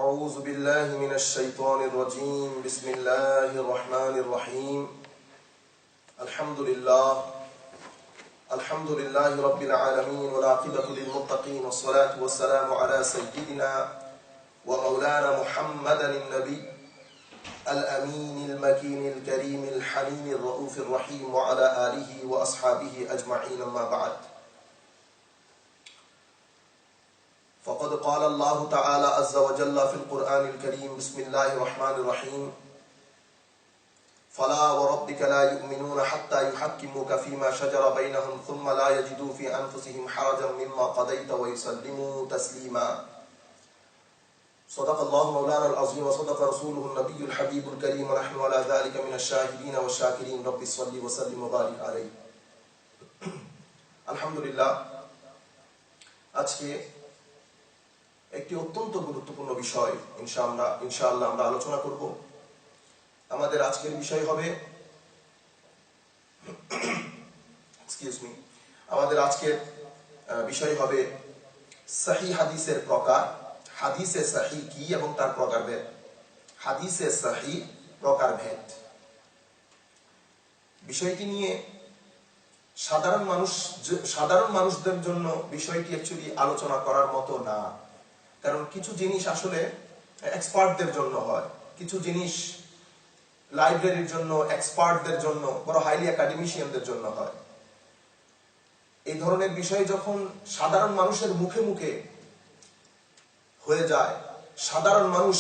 أعوذ بالله من الشيطان الرجيم بسم الله الرحمن الرحيم الحمد لله رب العالمين والعاقبة للمتقين والصلاة والسلام على سيدنا ومولانا محمد النبي الأمين المكين الكريم الحليم الرؤوف الرحيم وعلى آله وأصحابه أجمعين ما بعد. فقد قال الله تعالى عز وجل في القرآن الكريم بسم الله الرحمن الرحيم فلا وربك لا يؤمنون حتى يحكموك فيما شجر بينهم ثم لا يجدوا في أنفسهم حرجا مما قضيت ويسلموا تسليما. صدق الله مولانا العظيم وصدق رسوله النبي الحبيب الكريم ونحن على ذلك من الشاهدين والشاكرين رب صل وسلم وبارك عليه. আলহামদুলিল্লাহ, আজকে একটি অত্যন্ত গুরুত্বপূর্ণ বিষয় ইনশাআল্লাহ আমরা আলোচনা করব। আমাদের আজকের বিষয় হবে আমাদের আজকের বিষয় হবে সহিহ হাদিসের প্রকার, হাদিসে সহিহ কি এবং তার প্রকারভেদ। হাদিসে সহিহ প্রকারভেদ বিষয়টি নিয়ে সাধারণ মানুষদের জন্য বিষয়টি অ্যাকচুয়ালি আলোচনা করার মতো না, কারণ কিছু জিনিস আসলে এক্সপার্টদের জন্য হয়, কিছু জিনিস লাইব্রেরির জন্য, এক্সপার্টদের জন্য, বড় হাইলি একাডেমিশিয়ানদের জন্য হয়। এই ধরনের বিষয় যখন সাধারণ মানুষের মুখে মুখে হয়ে যায়, সাধারণ মানুষ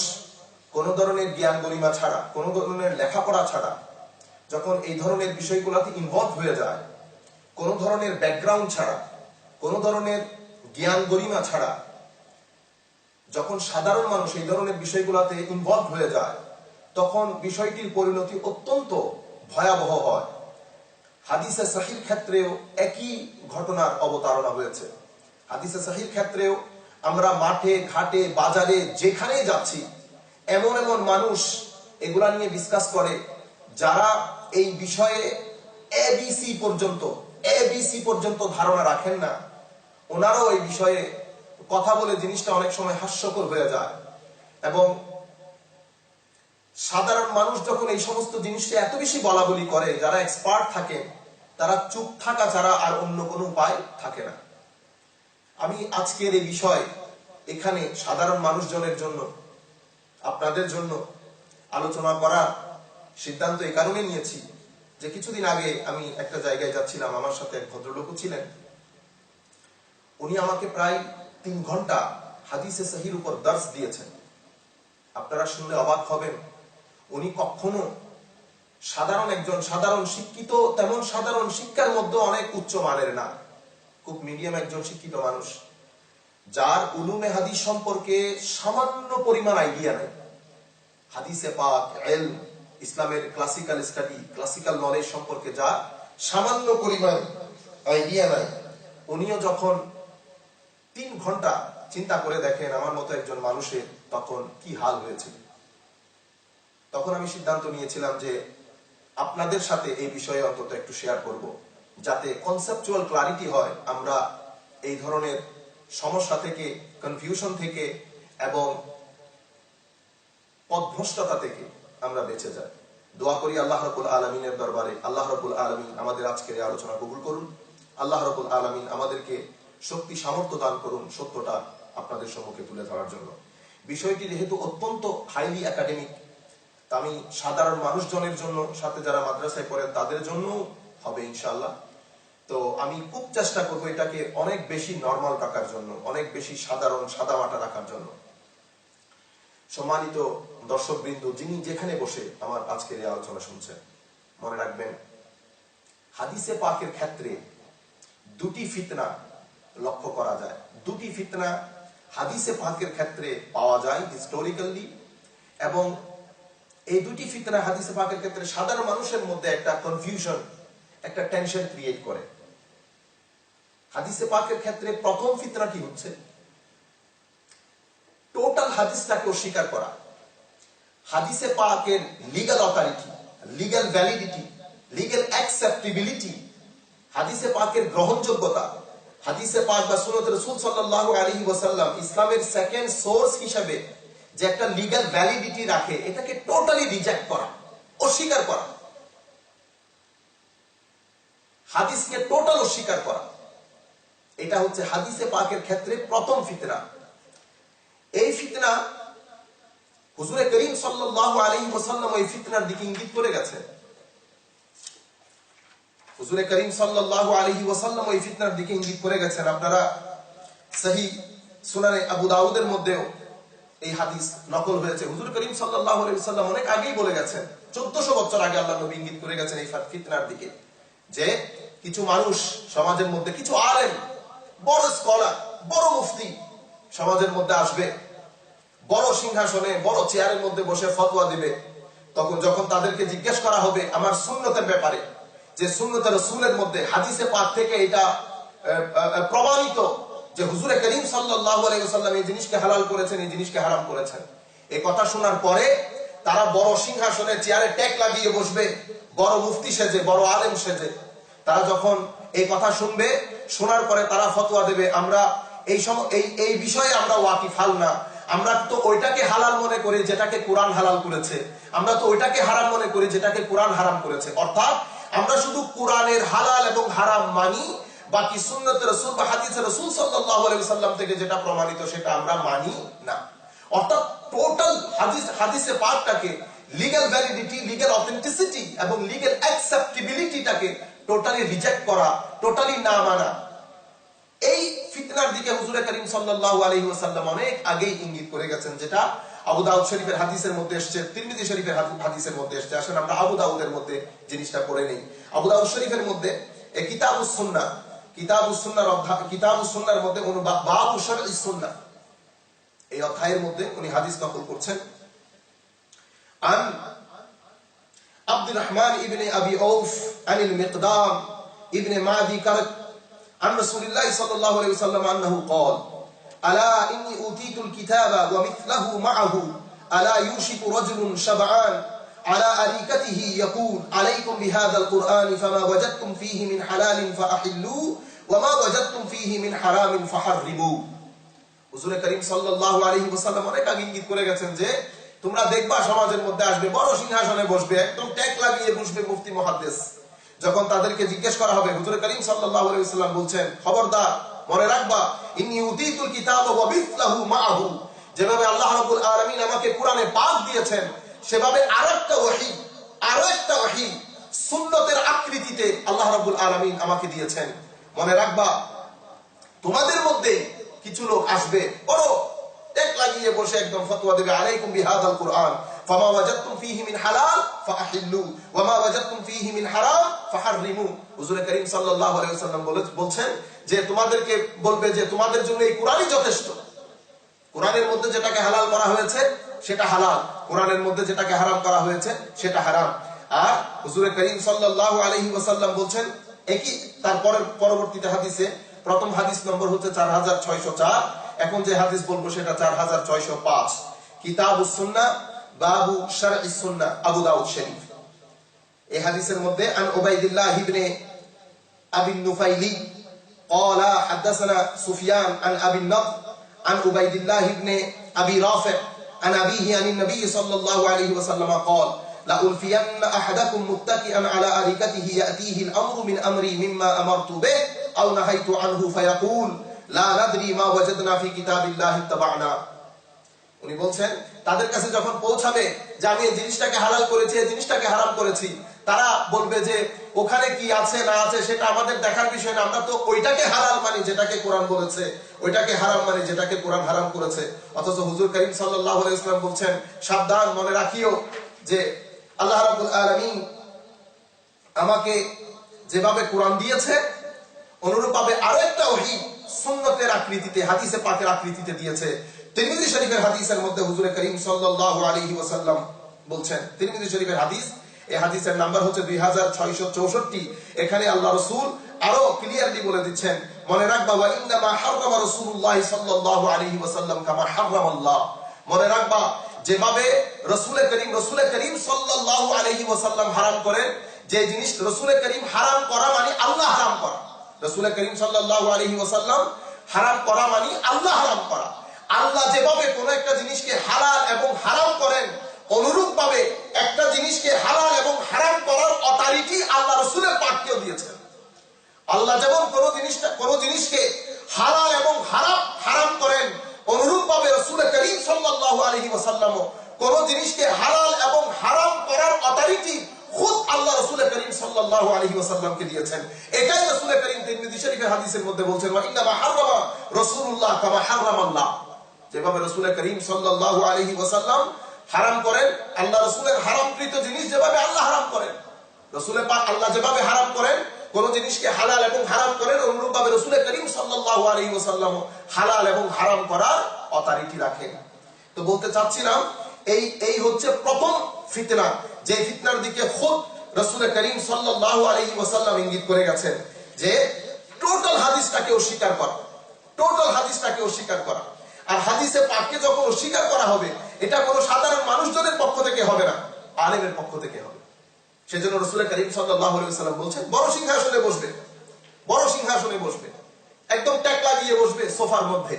কোনো ধরনের জ্ঞান গরিমা ছাড়া, কোনো ধরনের লেখাপড়া ছাড়া যখন এই ধরনের বিষয়গুলোতে ইনভলভ হয়ে যায়, কোনো ধরনের ব্যাকগ্রাউন্ড ছাড়া, কোনো ধরনের জ্ঞান গরিমা ছাড়া যখন সাধারণ মানুষ এই ধরনের বিষয়গুলোতে ইনভলভ হয়ে যায়, তখন বিষয়টির পরিণতি অত্যন্ত ভয়াবহ হয়। হাদিসে সহিহর ক্ষেত্রেও একই ঘটনার অবতারণা হয়েছে। হাদিসে সহিহর ক্ষেত্রেও আমরা মাঠে ঘাটে বাজারে যেখানেই যাচ্ছি, এমন এমন মানুষ এগুলা নিয়ে ডিসকাস করে যারা এই বিষয়ে এবিসি পর্যন্ত ধারণা রাখেন না। ওনারাও এই বিষয়ে কথা বলে জিনিসটা অনেক সময় হাস্যকর হয়ে যায়, এবং সাধারণ মানুষ যখন এই সমস্ত জিনিসটা এত বেশি বলা বলি করে, যারা এক্সপার্ট থাকেন তারা চুপ থাকা ছাড়া আর অন্য কোনো উপায় থাকে না। আমি আজকের এই বিষয় এখানে সাধারণ মানুষজনের জন্য, আপনাদের জন্য আলোচনা করার সিদ্ধান্ত এই কারণে নিয়েছি যে কিছুদিন আগে আমি একটা জায়গায় যাচ্ছিলাম, আমার সাথে এক ভদ্রলোক ছিলেন। উনি আমাকে প্রায় 3 ঘন্টা হাদিসে সহিহর উপর দর্স দিয়েছেন। আপনারা শুনলে অবাক হবেন, উনি কখনো সাধারণ শিক্ষিত, তেমন সাধারণ শিক্ষার মধ্যে অনেক উচ্চ মানের না, খুব মিডিয়াম একজন শিক্ষিত মানুষ, যার উলুমে হাদিস সম্পর্কে সামান্য পরিমাণ আইডিয়া নেই। হাদিসে পাক, ইলম, ইসলামের ক্লাসিক্যাল স্টাডি, ক্লাসিক্যাল নলেজ সম্পর্কে যার সামান্য পরিমাণ আইডিয়া নাই, উনিও যখন 3 ঘন্টা চিন্তা করে দেখেন আমার মতো একজন মানুষের তখন কি হাল হয়েছিল। তখন আমি সিদ্ধান্ত নিয়েছিলাম যে আপনাদের সাথে এই বিষয়ে অন্তত একটু শেয়ার করব, যাতে কনসেপচুয়াল ক্লারিটি হয়, আমরা এই ধরনের সমস্যা থেকে, কনফিউশন থেকে এবং পথভ্রষ্টতা থেকে আমরা বেঁচে যাই। দোয়া করি আল্লাহ রাব্বুল আলামিনের দরবারে, আল্লাহ রাব্বুল আলামিন আমাদের আজকের এই আলোচনা কবুল করুন। আল্লাহ রাব্বুল আলামিন আমাদেরকে শক্তি সামর্থ্য দান করুন সত্যটা আপনাদের সম্মুখে তুলে ধরার জন্য। বিষয়টি যেহেতু অত্যন্ত হাইলি একাডেমিক, আমি সাধারণ মানুষজনের জন্য, সাথে যারা মাদ্রাসায় পড়েন তাদের জন্য হবে ইনশাআল্লাহ। তো আমি খুব চেষ্টা করবো এটাকে অনেক বেশি নরমাল রাখার জন্য, অনেক বেশি সাদামাটা রাখার জন্য। সম্মানিত দর্শকবৃন্দ, যিনি যেখানে বসে আমার আজকের এই আলোচনা শুনছেন, মনে রাখবেন হাদিসে পাকের ক্ষেত্রে 2টি ফিতনা লক্ষ্য করা যায়। 2টি ফিতনা হাদিসে পাকের ক্ষেত্রে পাওয়া যায় হিস্টোরিক্যালি, এবং এই 2টি ফিতনা হাদিসে পাকের ক্ষেত্রে সাধারণ মানুষের মধ্যে একটা কনফিউশন, একটা টেনশন ক্রিয়েট করে। হাদিসে পাকের ক্ষেত্রে প্রথম ফিতনাটি হচ্ছে টোটাল হাদিসটাকে অস্বীকার করা। হাদিসে পাকের legal authority, legal validity, legal acceptability, হাদিসে পাকের গ্রহণযোগ্যতা, হাদিসে পাক বা সুন্নাত রাসূল সাল্লাল্লাহু আলাইহি ওয়াসাল্লাম ইসলামের সেকেন্ড সোর্স হিসেবে যে একটা লিগ্যাল ভ্যালিডিটি রাখে, এটাকে টোটালি রিজেক্ট করা, অস্বীকার করা, হাদিসকে টোটাল অস্বীকার করা, এটা হচ্ছে হাদিসে পাকের ক্ষেত্রে প্রথম ফিতনা। এই ফিতনা হুজুরে করিম সাল্লাল্লাহু আলাইহি ওয়াসাল্লাম এই ফিতনার দিকে ইঙ্গিত করে গেছেন। হুজুরে করিম সাল্লাল্লাহু আলাইহি ওয়াসাল্লাম এই ফিতনার দিকে ইঙ্গিত করে গেছেন। আপনারা সহিহ সুনানে আবু দাউদের মধ্যেও এই হাদিস নকল হয়েছে। হুজুর করিম সাল্লাল্লাহু আলাইহি ওয়াসাল্লাম অনেক আগেই বলে গেছেন, 1400 বছর আগে আল্লাহর নবী ইঙ্গিত করে গেছেন এই ফিতনার দিকে, যে কিছু মানুষ সমাজের মধ্যে, কিছু আলেম, বড় স্কলার, বড় মুফতি সমাজের মধ্যে আসবে, বড় সিংহাসনে, বড় চেয়ারের মধ্যে বসে ফতোয়া দিবে। যখন তাদেরকে জিজ্ঞেস করা হবে আমার সুন্নতের ব্যাপারে, যে সুন্নতে রাসূলের মধ্যে হাদিসে পাক থেকে এটা প্রমাণিত যে হুজুরে করিম সাল্লাল্লাহু আলাইহি ওয়াসাল্লাম এই জিনিসকে হালাল করেছেন, এই জিনিসকে হারাম করেছেন, এই কথা শোনার পরে তারা বড় সিংহাসনে চেয়ারে ট্যাগ লাগিয়ে বসবে, বড় মুফতি সেজে, বড় আলেম সেজে। তারা যখন এই কথা শুনবে, শোনার পরে তারা ফতোয়া দেবে, আমরা এই বিষয়ে আমরা ওয়াকিফাল না, আমরা তো ওইটাকে হালাল মনে করি যেটাকে কোরআন হালাল করেছে, আমরা তো ওইটাকে হারাম মনে করি যেটাকে কোরআন হারাম করেছে। অর্থাৎ আমরা শুধু কোরআনের হালাল এবং হারাম মানি, বাকি সুন্নতে রাসূল বা হাদিসে রাসূল সাল্লাল্লাহু আলাইহি ওয়াসাল্লাম থেকে যেটা প্রমাণিত সেটা আমরা মানি না। অর্থাৎ টোটাল হাদিসে পাকটাকে, লিগ্যাল ভ্যালিডিটি, লিগ্যাল অথেন্টিসিটি এবং লিগ্যাল অ্যাকসেপ্টেবিলিটিটাকে টোটালি রিজেক্ট করা, টোটালি না মানা, এই ফিতনার দিকে হুজুরে করিম সাল্লাল্লাহু আলাইহি ওয়াসাল্লাম অনেক আগেই ইঙ্গিত করে গেছেন, যেটা আবু দাউদ শরীফের হাদিসের মধ্যে এসেছে, তিরমিজি শরীফের হাদিসের মধ্যে এসেছে। আসেন আমরা আবু দাউদের মধ্যে জিনিসটা পড়ে নেই। আবু দাউদ শরীফের মধ্যে এই কিতাবুস সুন্নাহ, কিতাবুস সুন্নাহর মধ্যে বাবু শারঈস সুন্নাহ, এই অধ্যায়ের মধ্যে উনি হাদিস নকল করছেন। আন আব্দুর রহমান ইবনে আবি আউফ আনিল মিকদাম ইবনে মাদি কারব عن رسول الله صلى الله عليه وسلم أنه قال ألا إني أوتيت الكتاب ومثله معه ألا يوشك رجل شبعان على أريكته يقول عليكم بهذا القرآن فما وجدتم فيه من حلال فأحلوا وما وجدتم فيه من حرام فحرموا। হুজুর করিম সাল্লাল্লাহু আলাইহি ওয়াসাল্লাম অনেক আগে ইঙ্গিত করে গেছেন যে তোমরা দেখবা সমাজের মধ্যে আসবে, বড় সিংহাসনে বসবে, একদম ট্যাগ লাগিয়ে বসবে মুফতি মুহাদ্দিস। যখন তাদেরকে জিজ্ঞেস করা হবে, হুজুর করিম সাল্লাল্লাহু আলাইহি ওয়াসাল্লাম বলছেন, খবরদার, মনে রাখবা, ইন্নী উতীতুল কিতাবা ওয়া মিসলাহু মাআহু, যেভাবে আল্লাহ রাব্বুল আলামিন আমাকে কোরআনে পাক দিয়েছেন, সেভাবে আরেকটা ওহী সুন্নতের আকৃতিতে আল্লাহ রাব্বুল আলামিন আমাকে দিয়েছেন। মনে রাখবা, তোমাদের মধ্যে কিছু লোক আসবে, বড় ট্যাগ লাগিয়ে বসে একদম ফতোয়া দেবে, আলাইকুম বিহাদাল কুরআন ফামা ওয়াজাদতুম ফীহি মিন হালাল ফাআহিল্লু ওয়া মা ওয়াজাদতুম ফীহি মিন হারাম ফাহাররিমু। হুজুর করিম সাল্লাল্লাহু আলাইহি ওয়াসাল্লাম বলছেন যে তোমাদেরকে বলবে যে তোমাদের জন্য এই কোরআনই যথেষ্ট। কোরআনের মধ্যে যেটাকে হালাল করা হয়েছে সেটা হালাল, কোরআনের মধ্যে যেটাকে হারাম করা হয়েছে সেটা হারাম। আর হুজুর করিম সাল্লাল্লাহু আলাইহি ওয়াসাল্লাম বলছেন একই, তারপরে পরবর্তীতে হাদিসে প্রথম হাদিস নম্বর হচ্ছে 4604, এখন যে হাদিস বলবো সেটা 4605, কিতাবুস সুন্নাহ বাবু শারঈস সুন্নাহ, আবু দাউদ শরীফ। এই হাদিসের মধ্যে আন উবাইদুল্লাহ ইবনে আবি নুফাইলি قال حدثنا سفيان عن ابي النضر عن عبيد الله بن ابي رافع عن ابيه عن النبي صلى الله عليه وسلم قال لا ألفين احدكم متكئا على اريكته ياتيه الامر من امري مما امرت به او نهيت عنه فيقول لا ندري ما وجدنا في كتاب الله اتبعنا। উনি বলছেন তাদের কাছে যখন পৌঁছাবে যে আমি এই জিনিসটাকে হালাল করেছি, এই জিনিসটাকে হারাম করেছি, তারা বলবে যে ওখানে কি আছে না আছে সেটা আমাদের দেখার বিষয় না, আমরা তো ওইটাকে হালাল মানি যেটাকে কোরআন বলেছে, ওইটাকে হারাম মানি যেটাকে কোরআন হারাম করেছে। অথচ হুজুর করিম সাল্লাল্লাহু আলাইহি ওয়াসাল্লাম বলছেন সাবধান, মনে রাখিও যে আল্লাহ রাব্বুল আলামিন আমাকে যেভাবে কোরআন দিয়েছে অনুরূপভাবে আরো একটা ওহী সুন্নতের আকৃতিতে, হাদিসে পাকের আকৃতিতে দিয়েছে। তিরমিজি শরীফের হাদিসের মধ্যে হুজুর করিম সাল্লাল্লাহু আলাইহি ওয়াসাল্লাম বলছেন, তিরমিজি শরীফের হাদিস, এই হাদিসের নাম্বার হচ্ছে 2664। এখানে আল্লাহ রাসূল আরো ক্লিয়ারলি বলে দিচ্ছেন, মনে রাখবা ওয়া ইন্নামা হারামা রাসূলুল্লাহ সাল্লাল্লাহু আলাইহি ওয়াসাল্লাম কামা হারামাল্লাহ। মনে রাখবা যেভাবে রাসূল করিম সাল্লাল্লাহু আলাইহি ওয়াসাল্লাম হারাম করেন, যে জিনিস রাসূল করিম হারাম করা মানে আল্লাহ হারাম করা, রাসূল করিম সাল্লাল্লাহু আলাইহি ওয়াসাল্লাম হারাম করা মানে আল্লাহ হারাম করা। আল্লাহ যেভাবে কোন একটা জিনিসকে হালাল অনুরূপ ভাবে একটা জিনিসকে হালাল এবং হারাম করার অথরিটি আল্লাহ রাসূলের পাককেও দিয়েছেন। আল্লাহ যেমন কোন জিনিসকে হালাল এবং হারাম করেন, অনুরূপ ভাবে রাসূল করিম সাল্লাল্লাহু আলাইহি ওয়াসাল্লাম কোন জিনিসকে হালাল এবং হারাম করার অথরিটি খুদ আল্লাহ রাসূল করিম সাল্লাল্লাহু আলাইহি ওয়াসাল্লামকে দিয়েছেন। এটাই রাসূল করিম তিরমিজি শরীফের হাদিসের মধ্যে বলছেন, ওয়া ইন্নামা হারামা রাসূলুল্লাহ কামা হারামাল্লাহ। যেভাবে রাসূল করিম সাল্লাল্লাহু আলাইহি ওয়াসাল্লাম হারাম করেন, আল্লাহ রাসূলের হারামকৃত জিনিস যেভাবে আল্লাহ হারাম করেন, রাসূল পাক আল্লাহ যেভাবে হারাম করেন, কোন জিনিসকে হালাল এবং হারাম করেন, অনুরূপ ভাবে রাসূল করিম সাল্লাল্লাহু আলাইহি ওয়াসাল্লাম হালাল এবং হারাম করার অথরিটি রাখেন। তো বলতে চাচ্ছিলাম এই হচ্ছে প্রথম ফিতনা, যে ফিতনার দিকে খুদ রাসূল করিম সাল্লাল্লাহু আলাইহি ওয়াসাল্লাম ইঙ্গিত করে গেছেন, যে টোটাল হাদিসটাকে অস্বীকার করা, টোটাল হাদিসটাকে অস্বীকার করা। আর হাদিসে পাককে যখন অস্বীকার করা হবে, এটা কোনো সাধারণ মানুষজনের পক্ষ থেকে হবে না, আলেমের পক্ষ থেকে হবে। সেজন্য রাসূল করিম সাল্লাল্লাহু আলাইহি ওয়াসাল্লাম বলছেন, বড় সিংহাসনে বসবে, বড় সিংহাসনে বসবে, একদম ট্যাক লাগিয়ে বসবে সোফার মধ্যে।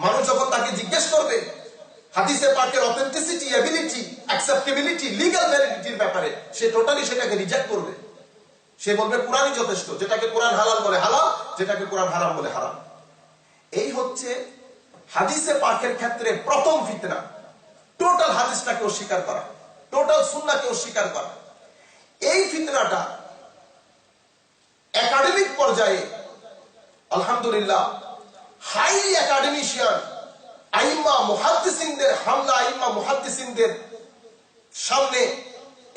মানুষ যখন তাকে জিজ্ঞেস করবে হাদিসে পাকের অথেন্টিসিটি, এবিলিটি, অ্যাকসেপ্টেবিলিটি, লিগ্যাল ভ্যালিডিটির ব্যাপারে, সে টোটালি সেটাকে রিজেক্ট করবে। সে বলবে কোরআনই যথেষ্ট, যেটাকে কোরআন হালাল বলে হালাল, যেটাকে কোরআন হারাম বলে হারাম। এই হচ্ছে হাদিসে পাকের ক্ষেত্রে প্রথম ফিতনা, টোটাল হাদিসটাকে অস্বীকার করা, টোটাল সুন্নাহকে অস্বীকার করা। এই ফিতনাটা একাডেমিক পর্যায়ে আলহামদুলিল্লাহ হাইলি একাডেমিশিয়ান আইম্মা মুহাদ্দিসিনদের হামলা, আইম্মা মুহাদ্দিসিনদের সামনে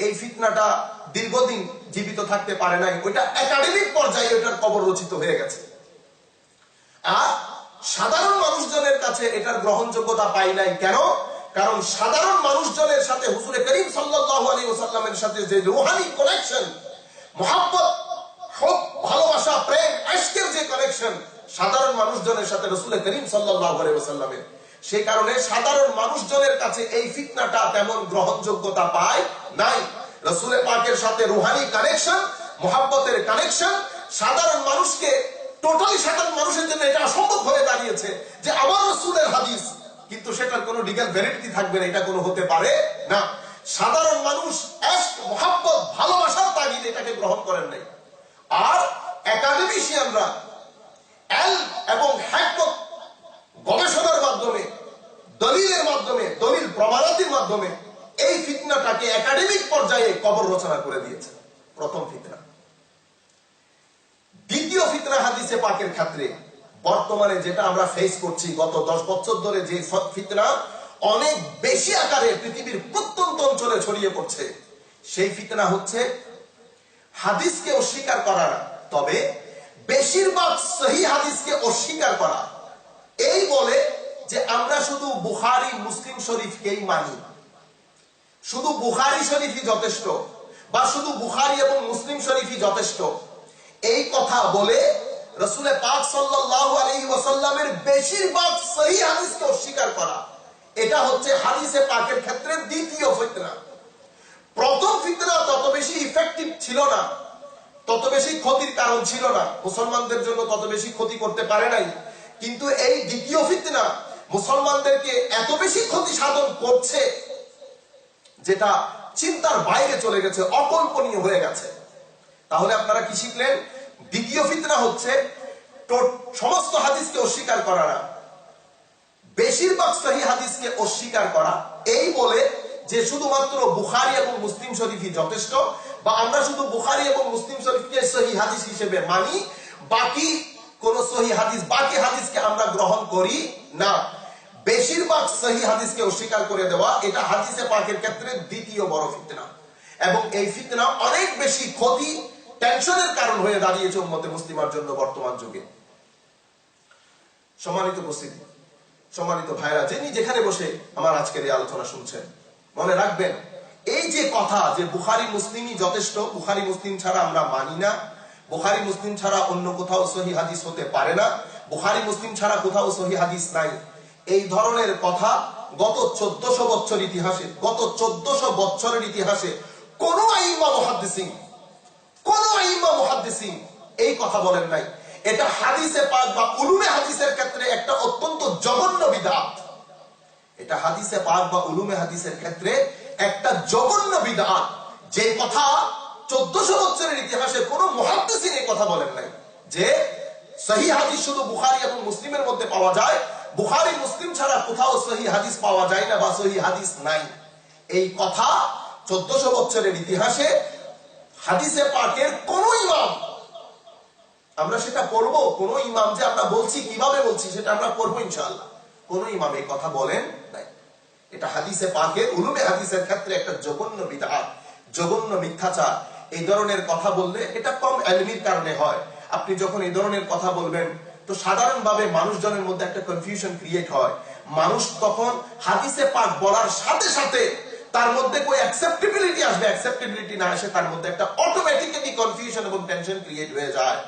এই ফিতনাটা দীর্ঘদিন জীবিত থাকতে পারে নাই। ওইটা একাডেমিক পর্যায়ে ওটার কবর রচিত হয়ে গেছে। আর সাধারণ মানুষজনের কাছে এটার গ্রহণযোগ্যতা পাই নাই। কেন? কারণ সাধারণ মানুষজনের সাথে হুজুর করিম সাল্লাল্লাহু আলাইহি ওয়াসাল্লামের সাথে যে রূহানি কানেকশন, মুহাব্বত, হব, ভালোবাসা, প্রেম, ইশকের যে কানেকশন সাধারণ মানুষজনের সাথে রাসূল করিম সাল্লাল্লাহু আলাইহি ওয়াসাল্লামের, সেই কারণে সাধারণ মানুষজনের কাছে এই ফিতনাটা তেমন গ্রহণযোগ্যতা পায় নাই। রাসূলের পাকের সাথে রূহানি কানেকশন, মুহাব্বতের কানেকশন সাধারণ মানুষকে, টোটালি সাধারণ মানুষের জন্য এটা অসম্ভব হয়ে দাঁড়িয়েছে যে আমার রাসূলের হাদিস, কিন্তু সেটার কোনো লিগ্যাল ভ্যালিডিটি থাকবে না, এটা কোনো হতে পারে না। সাধারণ মানুষ ইশক, মুহাব্বত, ভালোবাসার তাগিদে এটাকে গ্রহণ করেন নাই। আর একাডেমিশিয়ানরা ইলম এবং হিকমত গবেষণার মাধ্যমে, দলিলের মাধ্যমে, দলিল প্রমাণাতির মাধ্যমে এই ফিতনাটাকে একাডেমিক পর্যায়ে কবর রচনা করে দিয়েছে। প্রথম ফিতনা। দ্বিতীয় ফিতনা হাদিসে পাকের ক্ষেত্রে বর্তমানে যেটা আমরা ফেস করছি, গত 10 বছর ধরে যে ফিতনা অনেক বেশি আকারে পৃথিবীর প্রত্যন্ত অঞ্চলে ছড়িয়ে পড়ছে, সেই ফিতনা হচ্ছে হাদিসকে অস্বীকার করা না, তবে বেশিরভাগ সহিহ হাদিসকে অস্বীকার করা। এই বলে যে আমরা শুধু বুখারী, মুসলিম শরীফকেই মানি, শুধু বুখারী শরীফই যথেষ্ট, বা শুধু বুখারী এবং মুসলিম শরীফই যথেষ্ট, এই কথা বলে রাসূল পাক সাল্লাল্লাহু আলাইহি ওয়াসাল্লামের বেশিরভাগ সহিহ হাদিসকে অস্বীকার করা। এটা হচ্ছে হাদিসে পাকের ক্ষেত্রে দ্বিতীয় ফিতনা। প্রথম ফিতনা তত বেশি ইফেক্টিভ ছিল না, তত বেশি ক্ষতির কারণ ছিল না, মুসলমানদের জন্য তত বেশি ক্ষতি করতে পারে নাই। কিন্তু এই দ্বিতীয় ফিতনা মুসলমানদেরকে এত বেশি ক্ষতি সাধন করছে, যেটা চিন্তার বাইরে চলে গেছে, অকল্পনীয় হয়ে গেছে। তাহলে আপনারা কি শিখলেন? দ্বিতীয় ফিতনা হচ্ছে সমস্ত হাদিসকে অস্বীকার করা না, বেশিরভাগ সহিহ হাদিসকে অস্বীকার করা, এই বলে যে শুধুমাত্র বুখারী এবং মুসলিম শরীফই যথেষ্ট, বা আমরা শুধু বুখারী এবং মুসলিম শরীফকে সহিহ হাদিস হিসেবে মানি, বাকি কোন সহিহ হাদিস, বাকি হাদিসকে আমরা গ্রহণ করি না। বেশিরভাগ সহিহ হাদিসকে অস্বীকার করে দেওয়া, এটা হাদিসে পাকের ক্ষেত্রে দ্বিতীয় বড় ফিতনা। এবং এই ফিতনা অনেক বেশি ক্ষতি, টেনশনের কারণ হয়ে দাঁড়িয়েছে উম্মতে মুসলিমার জন্য বর্তমান যুগে। সম্মানিত উপস্থিতি, সম্মানিত ভাইরা, যিনি যেখানে বসে আমার আজকের এই আলোচনা শুনছেন, মনে রাখবেন এই যে কথা যে বুখারী মুসলিমই যথেষ্ট, বুখারী মুসলিম ছাড়া আমরা মানি না, বুখারী মুসলিম ছাড়া অন্য কোথাও সহিহ হাদিস হতে পারে না, বুখারী মুসলিম ছাড়া কোথাও সহিহ হাদিস নাই, এই ধরনের কথা গত 1400 বছর ইতিহাসে, গত 1400 বছরের ইতিহাসে কোন আইম্মা মুহাদ্দিসিন, কোন আইম্মা মুহাদ্দিসিন এই কথা বলেন নাই। এটা হাদিসে পাক বা উলুমে হাদিসের ক্ষেত্রে একটা অত্যন্ত জঘন্য বিদআত। এটা হাদিসে পাক বা উলুমে হাদিসের ক্ষেত্রে একটা জঘন্য বিদআত, যে কথা 1400 বছরের ইতিহাসে কোন মুহাদ্দিসিন এই কথা বলেন নাই যে সহিহ হাদিস শুধু বুখারী এবং মুসলিমের মধ্যে পাওয়া যায়, বুখারী মুসলিম ছাড়া কোথাও সহিহ হাদিস পাওয়া যায় না বা সহিহ হাদিস নাই। এই কথা 1400 বছরের ইতিহাসে হাদিসে পাকের কোন ইমাম, আমরা সেটা পড়বো, কোন ইমাম যে আমরা বলছি কিভাবে বলছি সেটা আমরা পড়বো ইনশাআল্লাহ, কোন ইমাম এই কথা বলেন নাই। এটা হাদিসে পাকের উলুমে হাদিসের ক্ষেত্রে একটা জঘন্য বিদআত, জঘন্য মিথ্যাচার। এই ধরনের কথা বললে এটা কম ইলমির কারণে হয়। আপনি যখন এই ধরনের কথা বলবেন তো সাধারণভাবে মানুষজনের মধ্যে একটা কনফিউশন ক্রিয়েট হয়। মানুষ তখন হাদিসে পাক বলার সাথে সাথে তার মধ্যে কোই অ্যাকসেপ্টেবিলিটি আসবে, অ্যাকসেপ্টেবিলিটি না আসে তার মধ্যে একটা অটোমেটিক্যালি কনফিউশন এবং টেনশন ক্রিয়েট হয়ে যায়।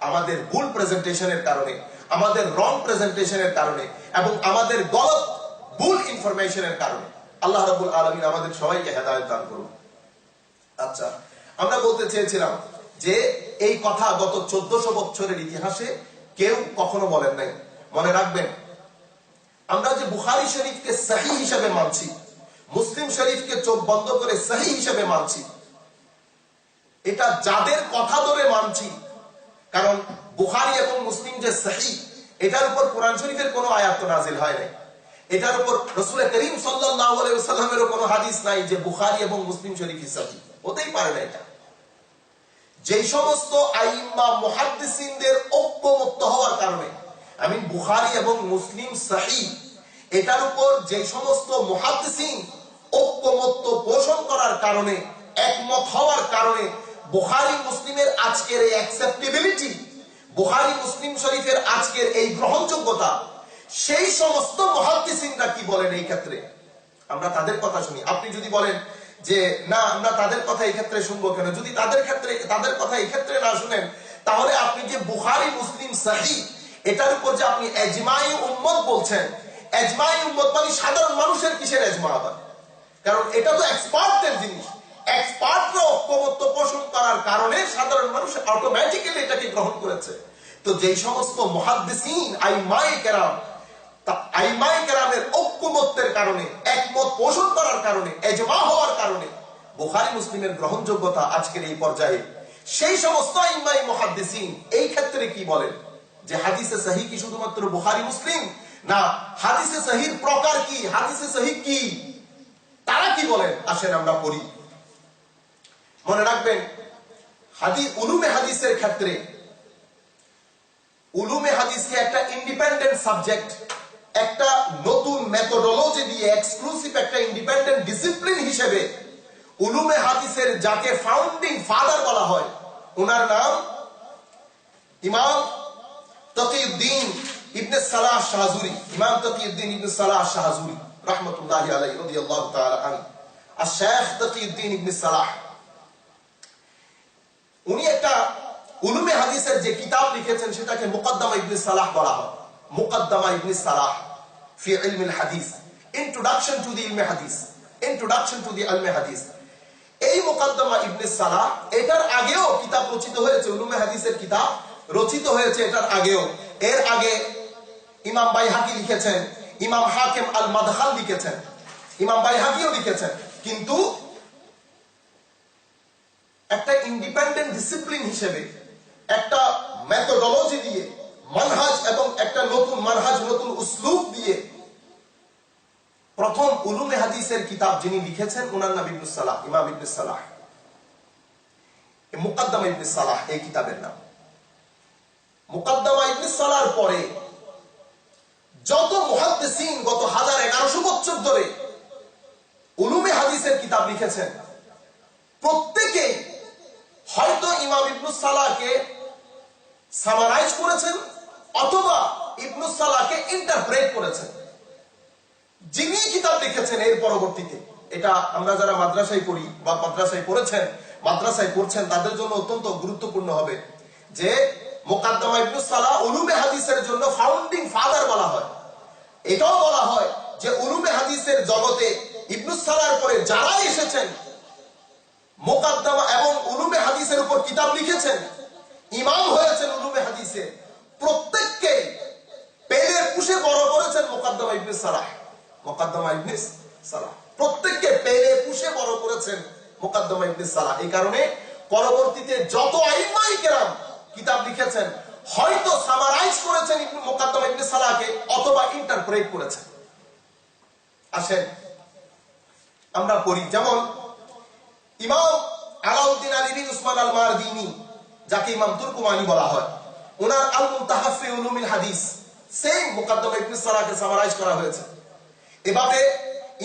আমাদের ভুল প্রেজেন্টেশনের কারণে, আমাদের রং প্রেজেন্টেশনের কারণে এবং আমাদের গলত ভুল ইনফরমেশনের কারণে। আল্লাহ রাব্বুল আলামিন আমাদের সবাইকে হেদায়েত দান করুন। আচ্ছা, আমরা বলতে চেয়েছিলাম যে এই কথা গত 1400 বছরের ইতিহাসে কেউ কখনো বলেন নাই। মনে রাখবেন, আমরা যে বুখারী শরীফকে সহিহ হিসেবে মানছি, মুসলিম শরীফকে চোখ বন্ধ করে সহিহ হিসেবে মানছি, এটা যাদের কথা ধরে মানছি, কারণ বুখারী এবং মুসলিম যে সহিহ, এটার উপর কোরআন শরীফের কোনো আয়াত নাযিল হয় নাই, এটার উপর রাসূল করিম সাল্লাল্লাহু আলাইহি ওয়াসাল্লামের কোনো হাদিস নাই যে বুখারী এবং মুসলিম শরীফই সহিহ, হতেই পারে না। এটা যে সমস্ত আইম্মা মুহাদ্দিসিনদের ঐক্যমত্য হওয়ার কারণে, আমি বুখারী এবং মুসলিম সহিহ, এটার উপর যে সমস্ত মুহাদ্দিসিন ঐক্যমত্য পোষণ করার কারণে, একমত হওয়ার কারণে বুখারী মুসলিমের আজকের এই অ্যাকসেপ্টেবিলিটি, বুখারী মুসলিম শরীফের আজকের এই গ্রহণযোগ্যতা, সেই সমস্ত মুহাদ্দিসিনরা কি বলেন এই ক্ষেত্রে আমরা তাদের কথা শুনি। আপনি যদি বলেন যে না, আমরা তাদের কথা এই ক্ষেত্রে শুনবো কেন, যদি তাদের কথা এই ক্ষেত্রে না শুনেন, তাহলে আপনি যে বুখারী মুসলিম সহিহ, এটার উপর যে আপনি ইজমাই উম্মত বলছেন, ইজমাই উম্মত মানে সাধারণ মানুষের কিসের ইজমা আবার? কারণ এটা তো এক্সপার্টদের জিনিস, এক্সপার্টরা ঐক্যমত্য পোষণ করার কারণে সাধারণ মানুষ অটোমেটিক্যালি এটাকে গ্রহণ করেছে। তো যেই সমস্ত মুহাদ্দিসিন আইমায়ে কেরামের ঐক্যমত্যের কারণে, একমত পোষণ করার কারণে, ইজমা হওয়ার কারণে বুখারী মুসলিমের গ্রহণযোগ্যতা আজকের এই পর্যায়ে, সেই সমস্ত আইমায়ে মুহাদ্দিসিন এই ক্ষেত্রে কি বলেন যে হাদিসে সহিহ কি শুধুমাত্র বুখারী মুসলিম না, হাদিসে সহিহর প্রকার কি, হাদিসে সহিহ কি, তারা কি বলেন আসেন আমরা পড়ি। মনে রাখবেন, উলুমে হাদিসের ক্ষেত্রে উলুমে হাদিসকে একটা ইন্ডিপেন্ডেন্ট সাবজেক্ট, একটা নতুন মেথোডোলজি দিয়ে এক্সক্লুসিভ একটা ইন্ডিপেন্ডেন্ট ডিসিপ্লিন হিসেবে উলুমে হাদিসের যাকে ফাউন্ডিং ফাদার বলা হয়, ওনার নাম ইমাম তাকিউদ্দিন ইবনে সালাহ শাহজুরি, ইমাম তাকিউদ্দিন ইবনে সালাহ শাহজুরি রাহমাতুল্লাহি আলাইহি রাদিয়াল্লাহু তাআলা আনহু, আর শেখ তাকিউদ্দিন ইবনে সালাহ। উনি একটা উলুমে হাদিসের যে কিতাব লিখেছেন সেটাকে মুকদ্দমা ইবনে সালাহ বলা হয়। মুকদ্দমা ইবনে সালাহ ফি ইলমিল হাদিস, ইন্ট্রোডাকশন টু দি ইলমে হাদিস, ইন্ট্রোডাকশন টু দি ইলমে হাদিস। এই মুকদ্দমা ইবনে সালাহ, এটার আগেও কিতাব রচিত হয়েছে, উলুমে হাদিসের কিতাব রচিত হয়েছে এটার আগেও। এর আগে ইমাম বাইহাকি লিখেছেন, ইমাম হাকিম আল মাদখাল লিখেছেন, ইমাম বাইহাকিও লিখেছেন। কিন্তু একটা ইন্ডিপেন্ডেন্ট ডিসিপ্লিন হিসেবে, একটা মেথোডোলজি দিয়ে, মানহাজ এবং একটা নতুন মানহাজ, নতুন উসলুব দিয়ে প্রথম উলুমে হাদিসের কিতাব যিনি লিখেছেন ওনার নাম ইবনে সালাহ, ইমাম ইবনে সালাহ। মুকদ্দমা ইবনে সালাহ এই কিতাবের নাম। মুকদ্দমা ইবনে সালাহর পরে যত মুহাদ্দিসিন গত 1100 বছর ধরে উলুমে হাদিসের কিতাব লিখেছেন, প্রত্যেকেই হয়তো ইমাম ইবনে সালাহকে সামারাইজ করেছেন অথবা ইবনে সালাহকে ইন্টারপ্রেট করেছেন। যিনি কিতাব লিখেছেন এর পরবর্তীতে, এটা আমরা যারা মাদ্রাসায় পড়ি বা মাদ্রাসায় পড়েছেন, মাদ্রাসায় পড়ছেন, তাদের জন্য অত্যন্ত গুরুত্বপূর্ণ হবে যে মুকদ্দমা ইবনে সালাহ উলুমে হাদিসের জন্য ফাউন্ডিং ফাদার বলা হয়। এটাও বলা হয় যে উলুমে হাদিসের জগতে ইবনে সালাহর পরে যারা এসেছেন, মুকদ্দমা এবং উলুমে হাদিসের উপর কিতাব লিখেছেন, ইমাম হয়েছেন উলুমে হাদিসে, প্রত্যেককে পেলে পুষে বড় করেছেন মুকদ্দমা ইবনে সালাহ। মুকদ্দমা ইবনে সালাহ প্রত্যেককে পেলে পুষে বড় করেছেন মুকাদ্দমা ইবনে সালাহ। এই কারণে পরবর্তীতে যত আইম্মায়ে কেরাম কিতাব লিখেছেন হয়তো সামারাইজ করেছেন মুকাদ্দমা ইবনে সালাহকে অথবা ইন্টারপ্রেট করেছেন। আসেন আমরা পড়ি, যেমন ইমাম আলাউদ্দিন আলী বিন উসমান আল মারদিনী, যাকে ইমাম তুর্কমানি বলা হয়, ওনার আল মুনতাহা ফি উলুমিল হাদিস সেই মুকাদ্দমা ইবনে সালাহকে সামারাইজ করা হয়েছে। এভাবে